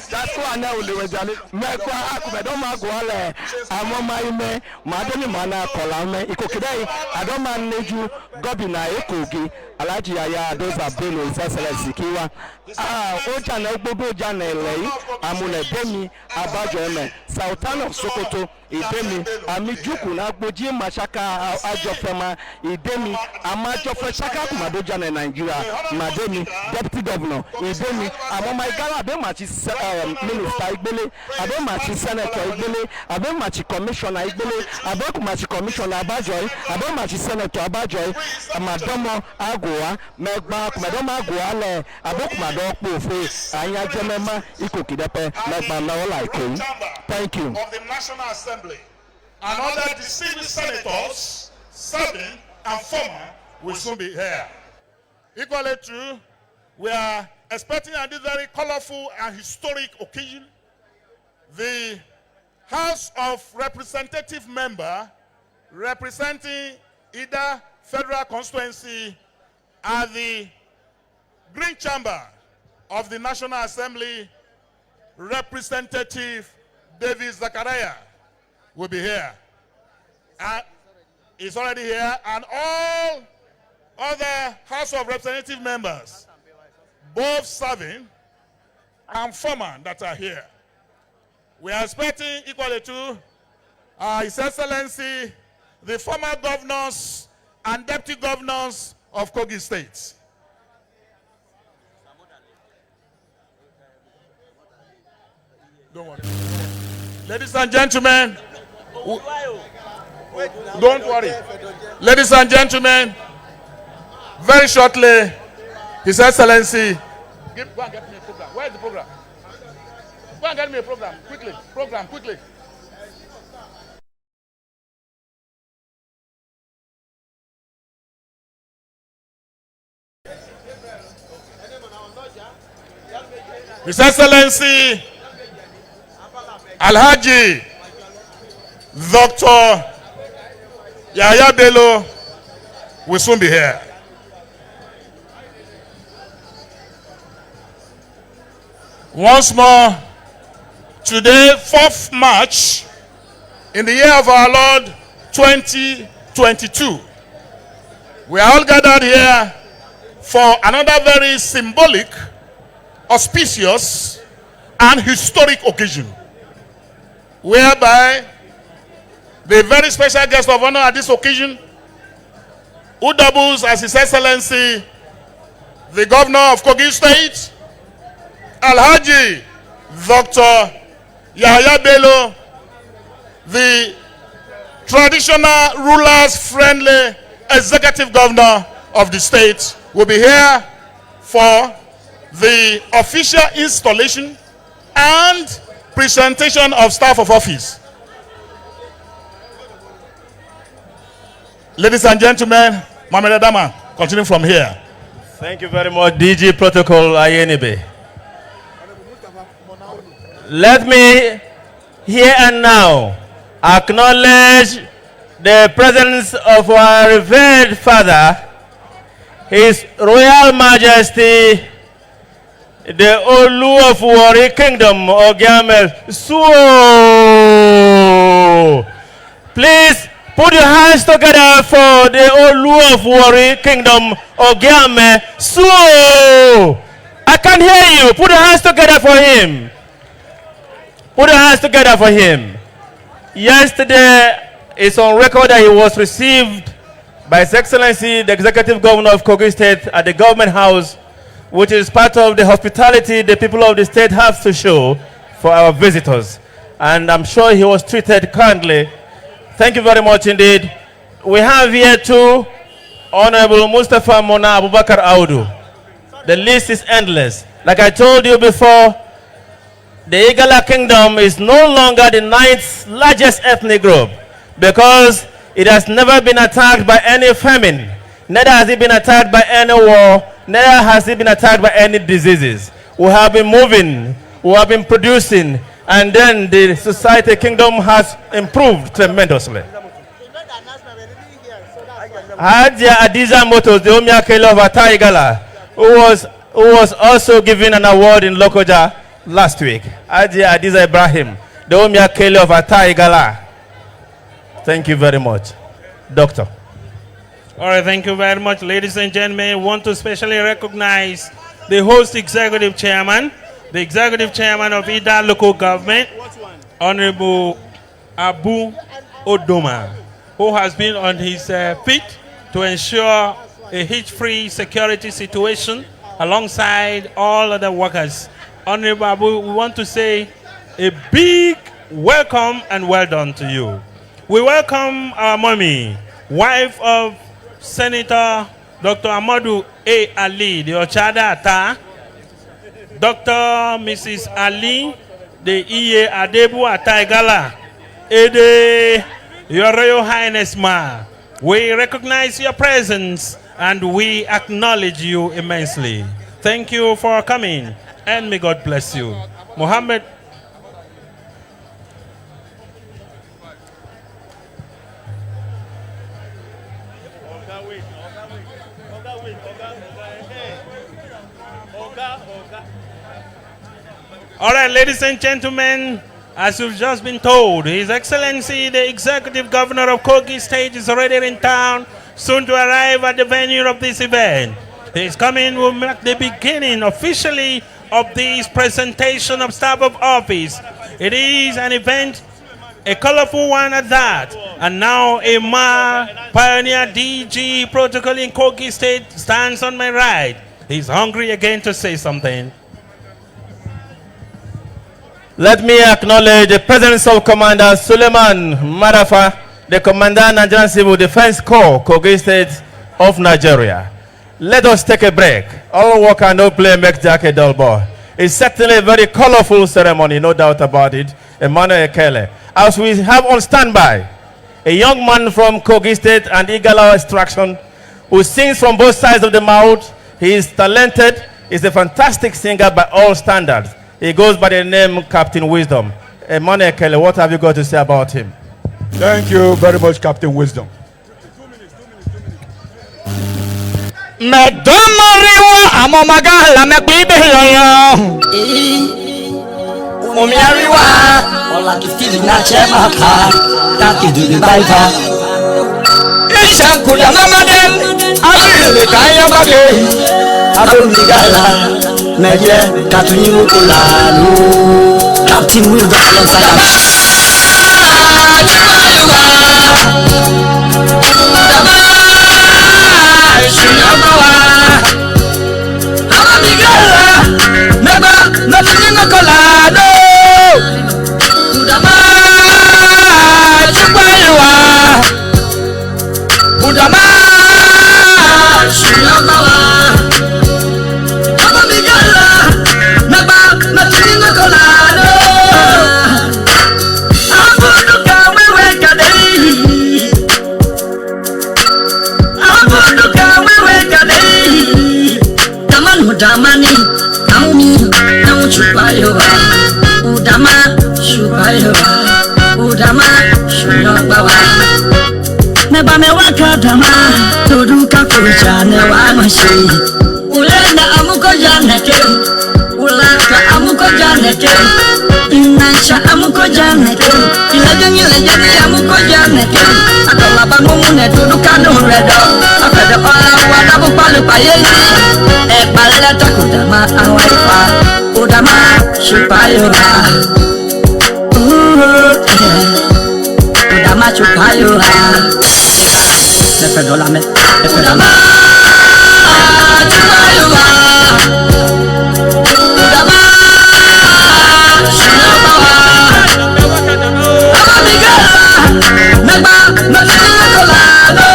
That's why now we will do it. Mekwa akubedoma gwale amoma ime madoni mana kolame ikokidai adoma neju gobina ekogi alaji yaya doza belo Excellency kiwa oja na gbogbo oja na elei amune bemi abajo eme Sultan of Sokoto, Idemi, Amijuku na Gboji Mashaka Ajofema, Idemi, Amajofe Shaka Kumadoja in Nigeria, Mademi, Deputy Governor, Idemi, Aboma Igala, Abemachi Minister Igbele, Abemachi Senator Igbele, Abemachi Commissioner Igbele, Abemachi Commissioner Abajoy, Abemachi Senator Abajoy, Madomo Agua, Megba, Madomo Agua, Le, Abokumado Pufe, Anya Jemema, Ikokidepe, Megba Naola King. Thank you. Of the National Assembly and other distinguished senators, serving and former, will soon be here. Equally true, we are expecting on this very colorful and historic occasion the House of Representative member representing Ida Federal Constituency at the Green Chamber of the National Assembly, Representative David Zachariah will be here. He's already here, and all other House of Representative members, both serving and former, that are here. We are expecting equally to His Excellency, the former governors and deputy governors of Kogi State. Don't worry. Ladies and gentlemen, don't worry. Ladies and gentlemen, very shortly, His Excellency, go and get me a program. Where is the program? Go and get me a program, quickly. Program, quickly. His Excellency, Alhaji Dr. Yahya Bello will soon be here. Once more, today, 4th March, in the year of our Lord 2022, we are all gathered here for another very symbolic, auspicious, and historic occasion, whereby the very special guest of honor at this occasion, who doubles as His Excellency, the Governor of Kogi State, Alhaji Dr. Yahya Bello, the traditional rulers-friendly executive governor of the state, will be here for the official installation and presentation of staff of office. Ladies and gentlemen, Mohamed Adama, continue from here. Thank you very much, DG Protocol INB. Let me here and now acknowledge the presence of our revered father, His Royal Majesty, the Olu of Warri Kingdom, Ogiame Suo. Please put your hands together for the Olu of Warri Kingdom, Ogiame Suo. I can hear you. Put your hands together for him. Put your hands together for him. Yesterday, it's on record that he was received by His Excellency, the Executive Governor of Kogi State, at the Government House, which is part of the hospitality the people of the state have to show for our visitors. And I'm sure he was treated kindly. Thank you very much indeed. We have here too Honorable Mustafa Mona Abubakar Audu. The list is endless. Like I told you before, the Igala Kingdom is no longer the 9th largest ethnic group because it has never been attacked by any famine. Neither has it been attacked by any war. Neither has it been attacked by any diseases. We have been moving, we have been producing, and then the society kingdom has improved tremendously. Hadia Adiza Motos, the Omia Kele of Attah Igala, who was also given an award in Lokoja last week. Hadia Adiza Ibrahim, the Omia Kele of Attah Igala. Thank you very much. Doctor. All right, thank you very much, ladies and gentlemen. I want to specially recognize the host executive chairman, the executive chairman of Ida local government, Honorable Abu Odoma, who has been on his feet to ensure a hitch-free security situation alongside all other workers. Honorable Abu, we want to say a big welcome and well done to you. We welcome our mommy, wife of Senator Dr. Amadou A. Ali, the Ochada Attah, Dr. Mrs. Ali, the Iye Adebu Attah Igala, Ede, Your Royal Highness Ma. We recognize your presence and we acknowledge you immensely. Thank you for coming and may God bless you. Mohammed. All right, ladies and gentlemen, as you've just been told, His Excellency, the Executive Governor of Kogi State is already in town, soon to arrive at the venue of this event. His coming will mark the beginning officially of this presentation of staff of office. It is an event, a colorful one at that. And now a pioneer DG protocol in Kogi State stands on my right. He's hungry again to say something. Let me acknowledge the presence of Commander Suleiman Marafa, the Commander Nigerian Civil Defense Corps, Kogi State of Nigeria. Let us take a break. All work and no play make Jack a dull boy. It's certainly a very colorful ceremony, no doubt about it. Emmanuel Ekele. As we have on standby, a young man from Kogi State and Igala extraction who sings from both sides of the mouth. He is talented. He's a fantastic singer by all standards. He goes by the name Captain Wisdom. Emmanuel Ekele, what have you got to say about him? Thank you very much, Captain Wisdom. Medomariwa amomagala mekbibe yoyo. Omiariwa ola kifili na chema ka taki duli baiva. Isha kuda mamadem abiri kaya bage. Abomigala meje katuni mukulanu. Captain Wisdom alongside Udamani, namu chupayo, udama chupayo, udama chupawa. Neba me wakadama, tuduka kuja ne wamashi. Ulenda amuko janeke, ulaka amuko janeke, inansha amuko janeke, ilajani amuko janeke. Akola bangumu ne tuduka no redo, afede ola wana bupalu payeyi. Balata kudama awaifa, kudama chupayora. Kudama chupayora. Nepedola me, kudama chupayora. Kudama chupayora. Amigala, neba, neba kolano.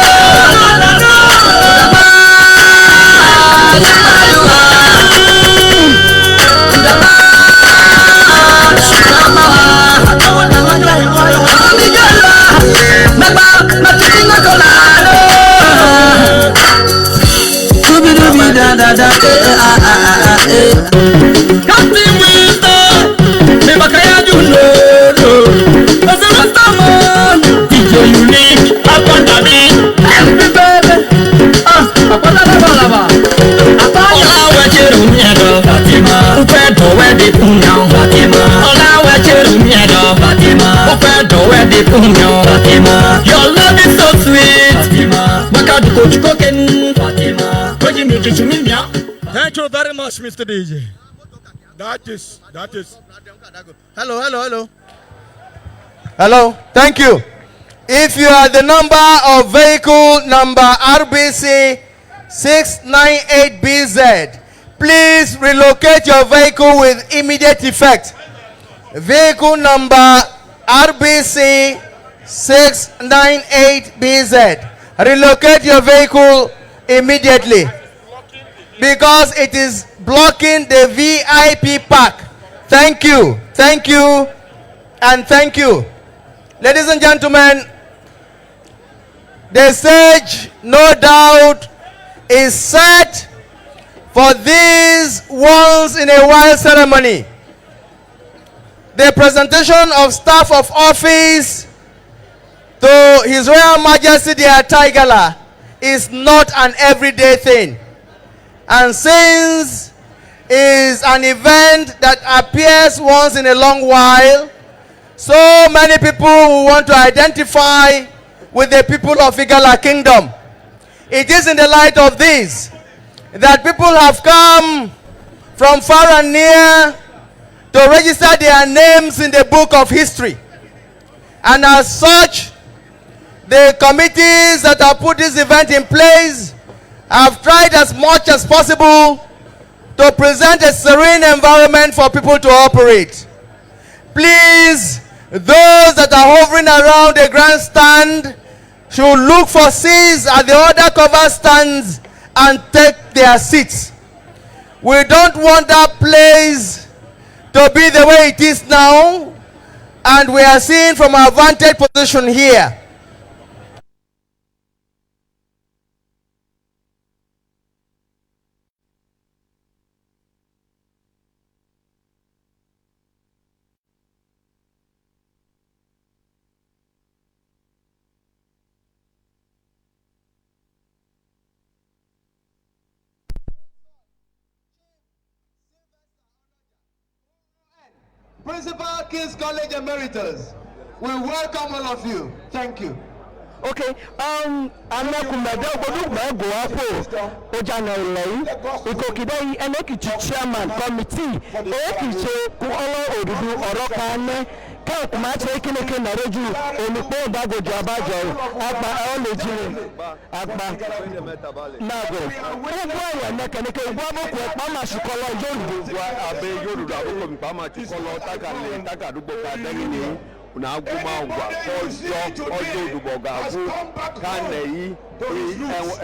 Captain Wisdom, never can you know. As a masterman, DJ unique, upon the beat, every baby. Upon the lava. Upon your way, Fatima. Upedo, where the Punyan, Fatima. On our way, Fatima. Upedo, where the Punyan, Fatima. Your love is so sweet, Fatima. Wakadu coach cooking, Fatima. Thank you very much, Mr. DJ. That is. Hello. Hello, thank you. If you are the number of vehicle number RBC 698BZ, please relocate your vehicle with immediate effect. Vehicle number RBC 698BZ, relocate your vehicle immediately because it is blocking the VIP park. Thank you, and thank you. Ladies and gentlemen, the stage, no doubt, is set for this once in a while ceremony. The presentation of staff of office to His Royal Majesty the Attah Igala is not an everyday thing. And since it is an event that appears once in a long while, so many people who want to identify with the people of Igala Kingdom. It is in the light of this that people have come from far and near to register their names in the book of history. And as such, the committees that have put this event in place have tried as much as possible to present a serene environment for people to operate. Please, those that are hovering around the grandstand should look for seats at the other cover stands and take their seats. We don't want that place to be the way it is now, and we are seeing from our vantage position here. Principal King's College Emeritus, we welcome all of you. Thank you. Okay, Anakumede Ogbodugbe Goapo, Ojana Ulei, Ikokidei, Enekichi Chairman Committee, Ekiche Kuolo Odudu Orokane, Count Match Ekineke Nareju, Olupo Dago Jabajo, Agba Oleji, Agba Nago. Why Nekaneke, Wabo, Mama Shikola, Yorudu, Abe Yorudu, Mama Chikolo, Takadubo, Degini. Na aguma ngwa ojo odubogagu kaneyi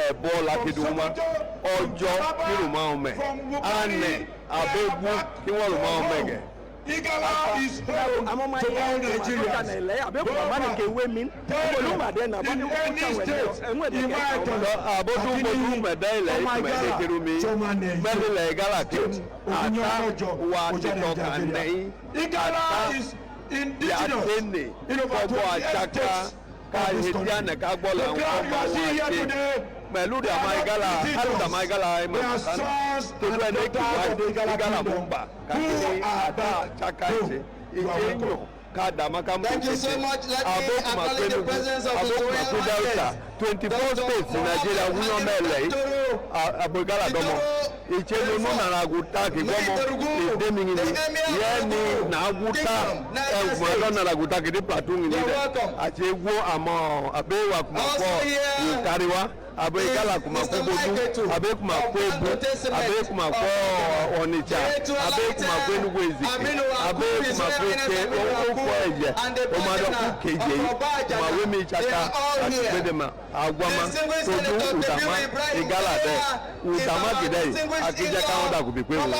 ebola kiduma ojo kiruma ome ane abebu kiwoluma omege Igala is home to all Nigerians. Abebu mani kewe min oluma de na bani kuta enwe abodu bodu medele kirumi medele Igala kim ata wa titoka nei Igala is indigenous, innovative, Kahitiana, Kabola, Meluda Maigala, Haluda Maigala, Igala Bumba, Attah, Chakachi, Igeno, Kadamaka. Thank you so much. Let me acknowledge the presence of the Royal Majesty. 24 states in Nigeria, we know LA, Abogala Domo. Ichelo no na guta ki gomo idemi ni yeni na guta e na guta ki di platoon ni de achegwo amo abewa kumako ukariwa abe Igala kumako bodu abe kumako ebu abe kumako Onitsha abe kumako Enugu Ezike abe kumako ke okwo eje omado kukeje mawe mi chaka atibedema agwama toju udama Igala de udama gidei akija kan da kubi pe wo be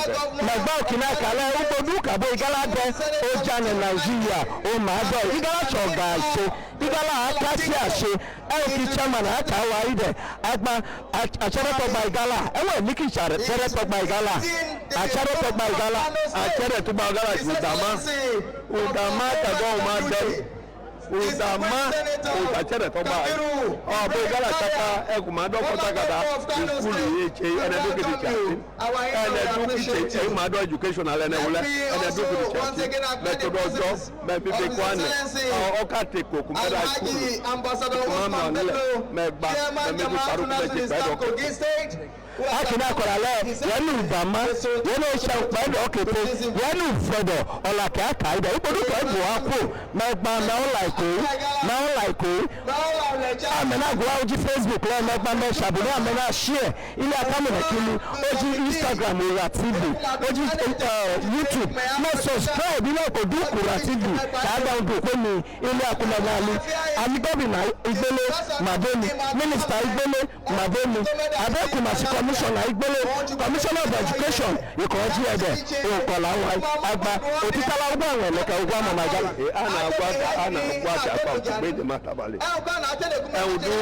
magba okina kala ubodu kabo Igala de ojane Nigeria o ma do Igala choga se Igala atasi ase ki chairman Attah ide agba achere to by Igala ewe niki chare chere to by Igala achere to by Igala achere to by Igala udama ka go ma de udama achere to by bo Igala chaka egumado kotakada school eche ene do ke dicha ene do ke mado educational ene wole ene do ke dicha metodojo me pipe kwane okate ko kumada school ambassador megba me do paru ke je pedo akina korale yanu bama yanu shankpa do kepe yanu fodo ola ka kaida ibodu ko ebo akwo megba na like amena gwa oji Facebook le megba me shabuna amena share ile akamena kili oji Instagram ura TV oji YouTube me subscribe ile ko du kura TV ka da odu pe mi ile akuna nali ami governor Igbele Madeni minister Igbele Madeni Adekuma commissioner Igbele commissioner of education ikoji ede okola agba otitala ugbo awon leka ugbo mama Igala ana gwa ta pa gbe de matabale eudu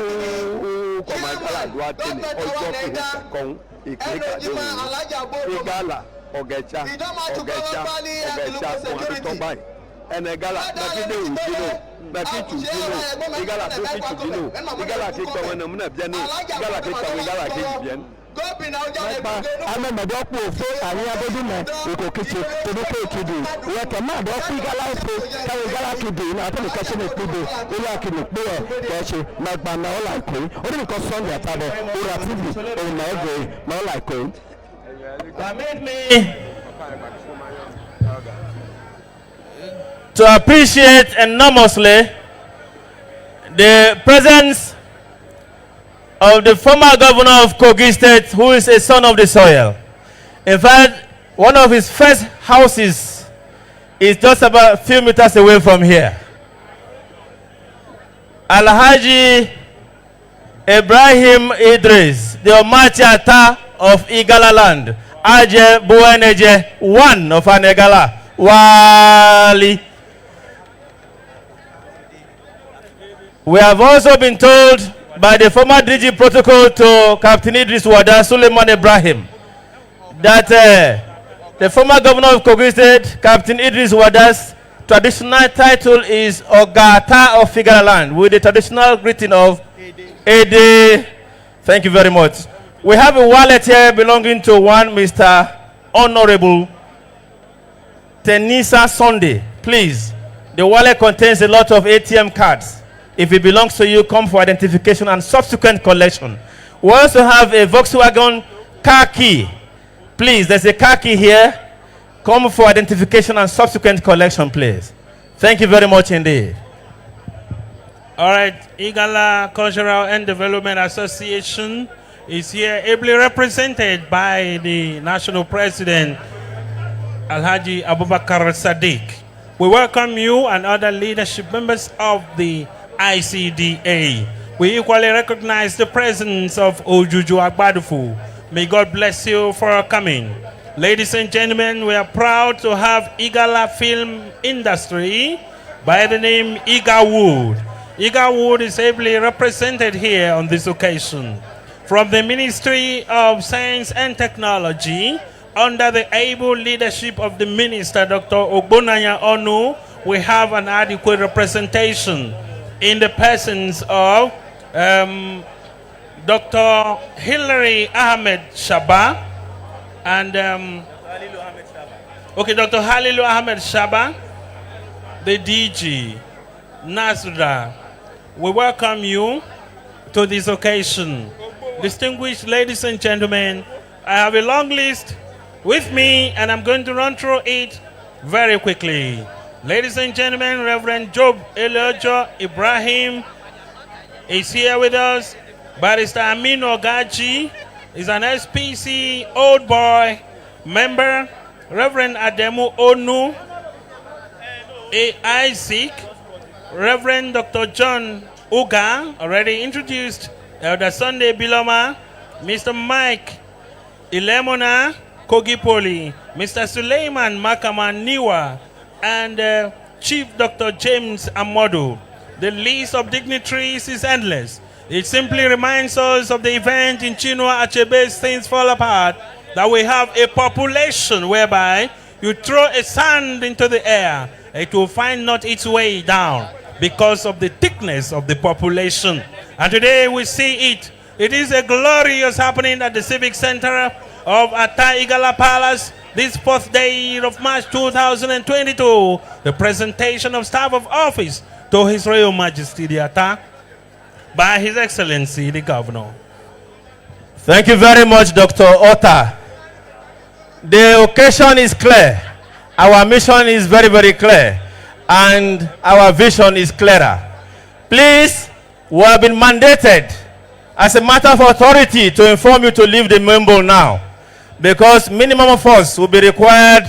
ko ma Igala do atele ojo kon ikeka do Igala ogecha ko to bai ene Igala makide ujino bakitu jino Igala to kitu jino Igala ke ko wona muna biani Igala ke ko Igala ke biani ame medopo fo ani aboduma okokiche todope kidi we ke ma do ku Igala fo ka Igala kidi na to le kase ne kudo ila kidi pe e ke magba na ola ko o ni ko Sunday Attah ora TV o na ego na ola ko permit me to appreciate enormously the presence of the former governor of Kogi State, who is a son of the soil. In fact, one of his first houses is just about a few meters away from here. Alhaji Ibrahim Idris, the Omachi Attah of Igala land, Aje Bueneje, one of an Igala, Wali. We have also been told by the former DG protocol to Captain Idris Wada Suleiman Ibrahim that the former governor of Kogi State, Captain Idris Wada's traditional title is Ogata of Igala land, with the traditional greeting of Ede. Thank you very much. We have a wallet here belonging to one Mr. Honorable Tenisa Sunday. Please, the wallet contains a lot of ATM cards. If it belongs to you, come for identification and subsequent collection. We also have a Volkswagen car key. Please, there's a car key here. Come for identification and subsequent collection, please. Thank you very much indeed. All right, Igala Cultural and Development Association is here ably represented by the National President, Alhaji Abubakar Sadiq. We welcome you and other leadership members of the ICDA. We equally recognize the presence of Ojuju Agbadufu. May God bless you for coming. Ladies and gentlemen, we are proud to have Igala film industry by the name Igawood. Igawood is ably represented here on this occasion. From the Ministry of Science and Technology, under the able leadership of the Minister, Dr. Ogbonanya Onu, we have an adequate representation in the persons of Dr. Hilary Ahmed Shaba and Dr. Halilu Ahmed Shaba, the DG, Nasra. We welcome you to this occasion. Distinguished ladies and gentlemen, I have a long list with me and I'm going to run through it very quickly. Ladies and gentlemen, Reverend Job Eliojo Ibrahim is here with us. Barrister Amin Ogaji is an SPC old boy member. Reverend Ademu Onu, Isaac, Reverend Dr. John Uga, already introduced, Elder Sunday Biloma, Mr. Mike Ilemona Kogipoli, Mr. Suleiman Makaman Niwa, and Chief Dr. James Amodu. The list of dignitaries is endless. It simply reminds us of the event in Chinua Achebe's Things Fall Apart, that we have a population whereby you throw a sand into the air, it will find not its way down because of the thickness of the population. And today we see it. It is a glorious happening at the Civic Center of Attah Igala Palace, this 4th day of March 2022, the presentation of staff of office to His Royal Majesty the Attah by His Excellency the Governor. Thank you very much, Dr. Attah. The occasion is clear. Our mission is very, very clear. And our vision is clearer. Please, we have been mandated as a matter of authority to inform you to leave the main bowl now. Because minimum force will be required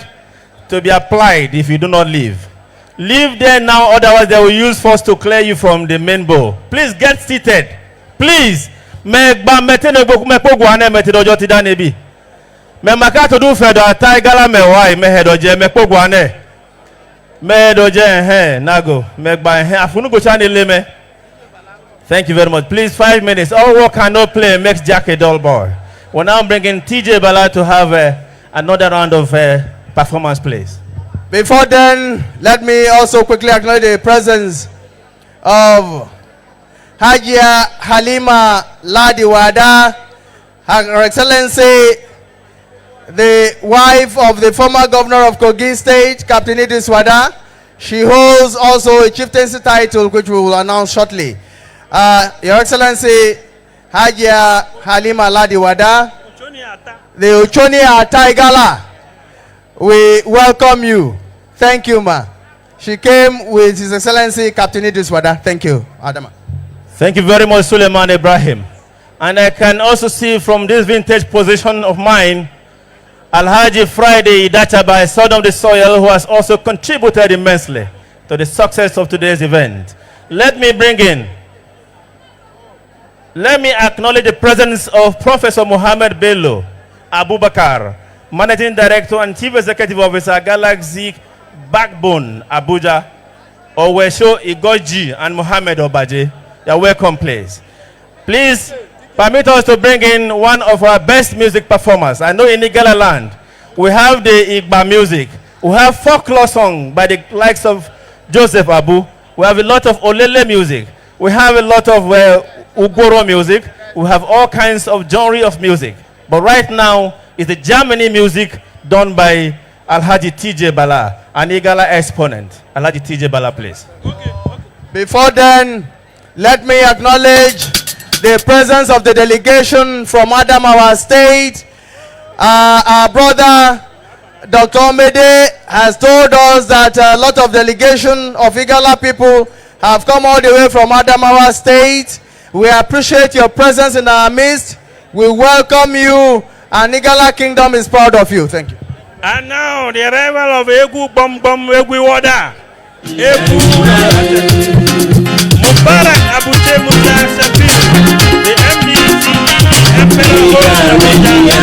to be applied if you do not leave. Leave there now, otherwise they will use force to clear you from the main bowl. Please get seated. Please. Me makato do fedo Attah Igala me wai me hedoje me pogwane me doje nago me gba afunu go chani leme. Thank you very much. Please, 5 minutes. All work cannot play makes Jack a dull boy. We're now bringing TJ Bala to have another round of performance, please. Before then, let me also quickly acknowledge the presence of Hajia Halima Ladiwada, Her Excellency, the wife of the former governor of Kogi State, Captain Idris Wada. She holds also a chieftaincy title, which we will announce shortly. Your Excellency, Hajia Halima Ladiwada, the Uchoni Attah Igala, we welcome you. Thank you, ma. She came with His Excellency, Captain Idris Wada. Thank you, Adama. Thank you very much, Suleiman Ibrahim. And I can also see from this vintage position of mine, Alhaji Friday Idachaba, a son of the soil, who has also contributed immensely to the success of today's event. Let me acknowledge the presence of Professor Mohammed Bello Abubakar, Managing Director and Chief Executive Officer, Galaxy Backbone, Abuja, Owesho Igoji, and Mohammed Obaje. You're welcome, please. Please permit us to bring in one of our best music performers. I know in Igala land, we have the Igba music. We have folklore song by the likes of Joseph Abu. We have a lot of Olele music. We have a lot of Ugoro music. We have all kinds of genre of music. But right now, is the Germany music done by Alhaji TJ Bala, an Igala exponent. Alhaji TJ Bala, please. Before then, let me acknowledge the presence of the delegation from Adamawa State. Our brother, Dr. Omede, has told us that a lot of delegation of Igala people have come all the way from Adamawa State. We appreciate your presence in our midst. We welcome you, and Igala Kingdom is proud of you. Thank you. And now the arrival of Egu Bom Bom Egu Wada. Egu Mubarak Abute Musa Safir, the MDC Emperor of Igala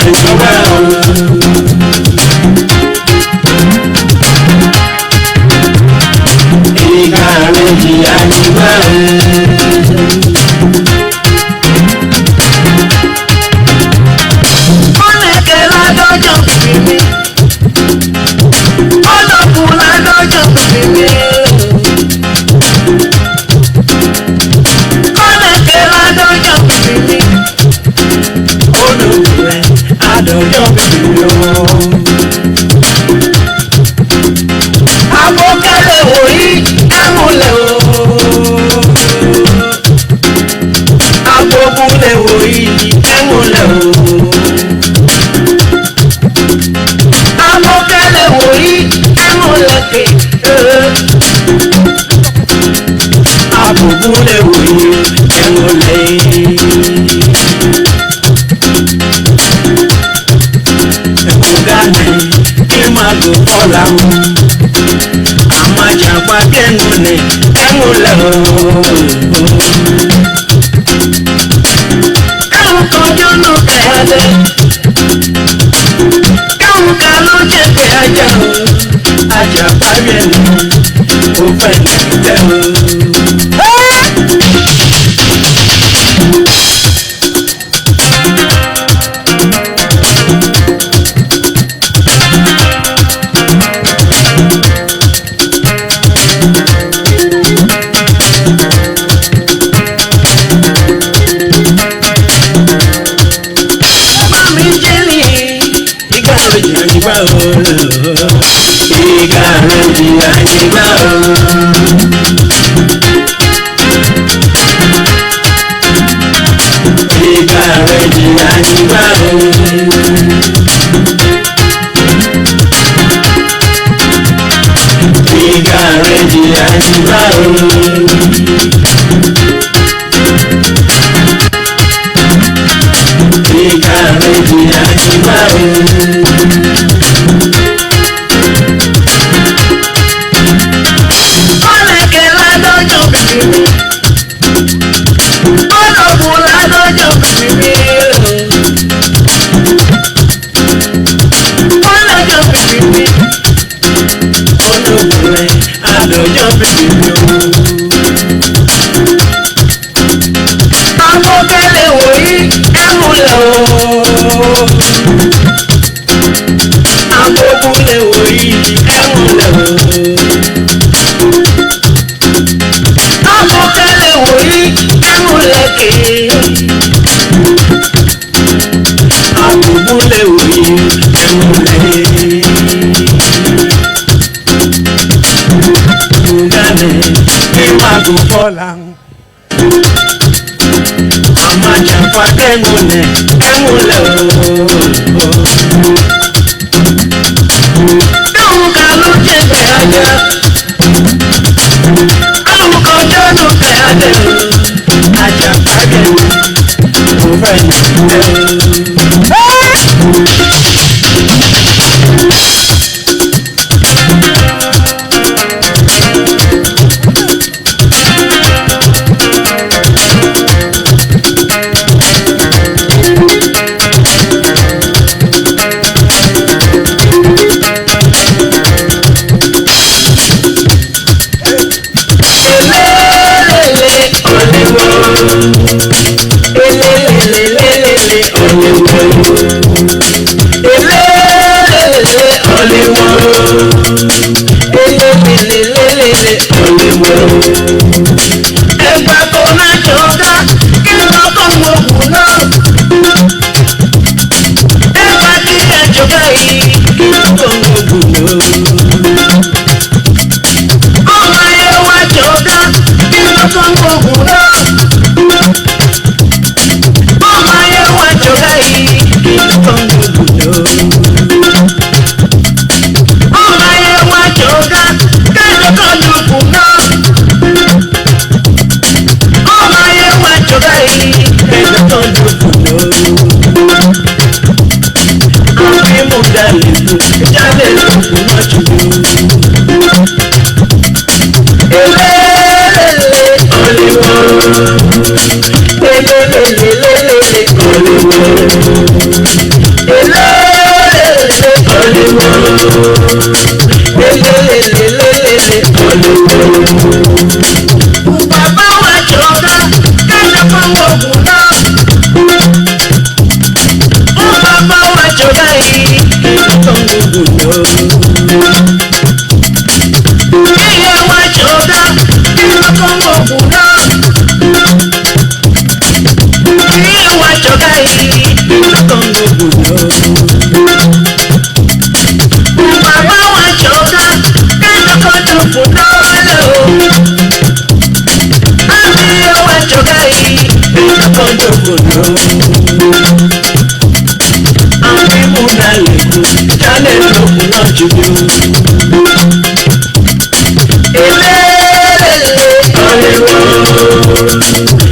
Hollywood.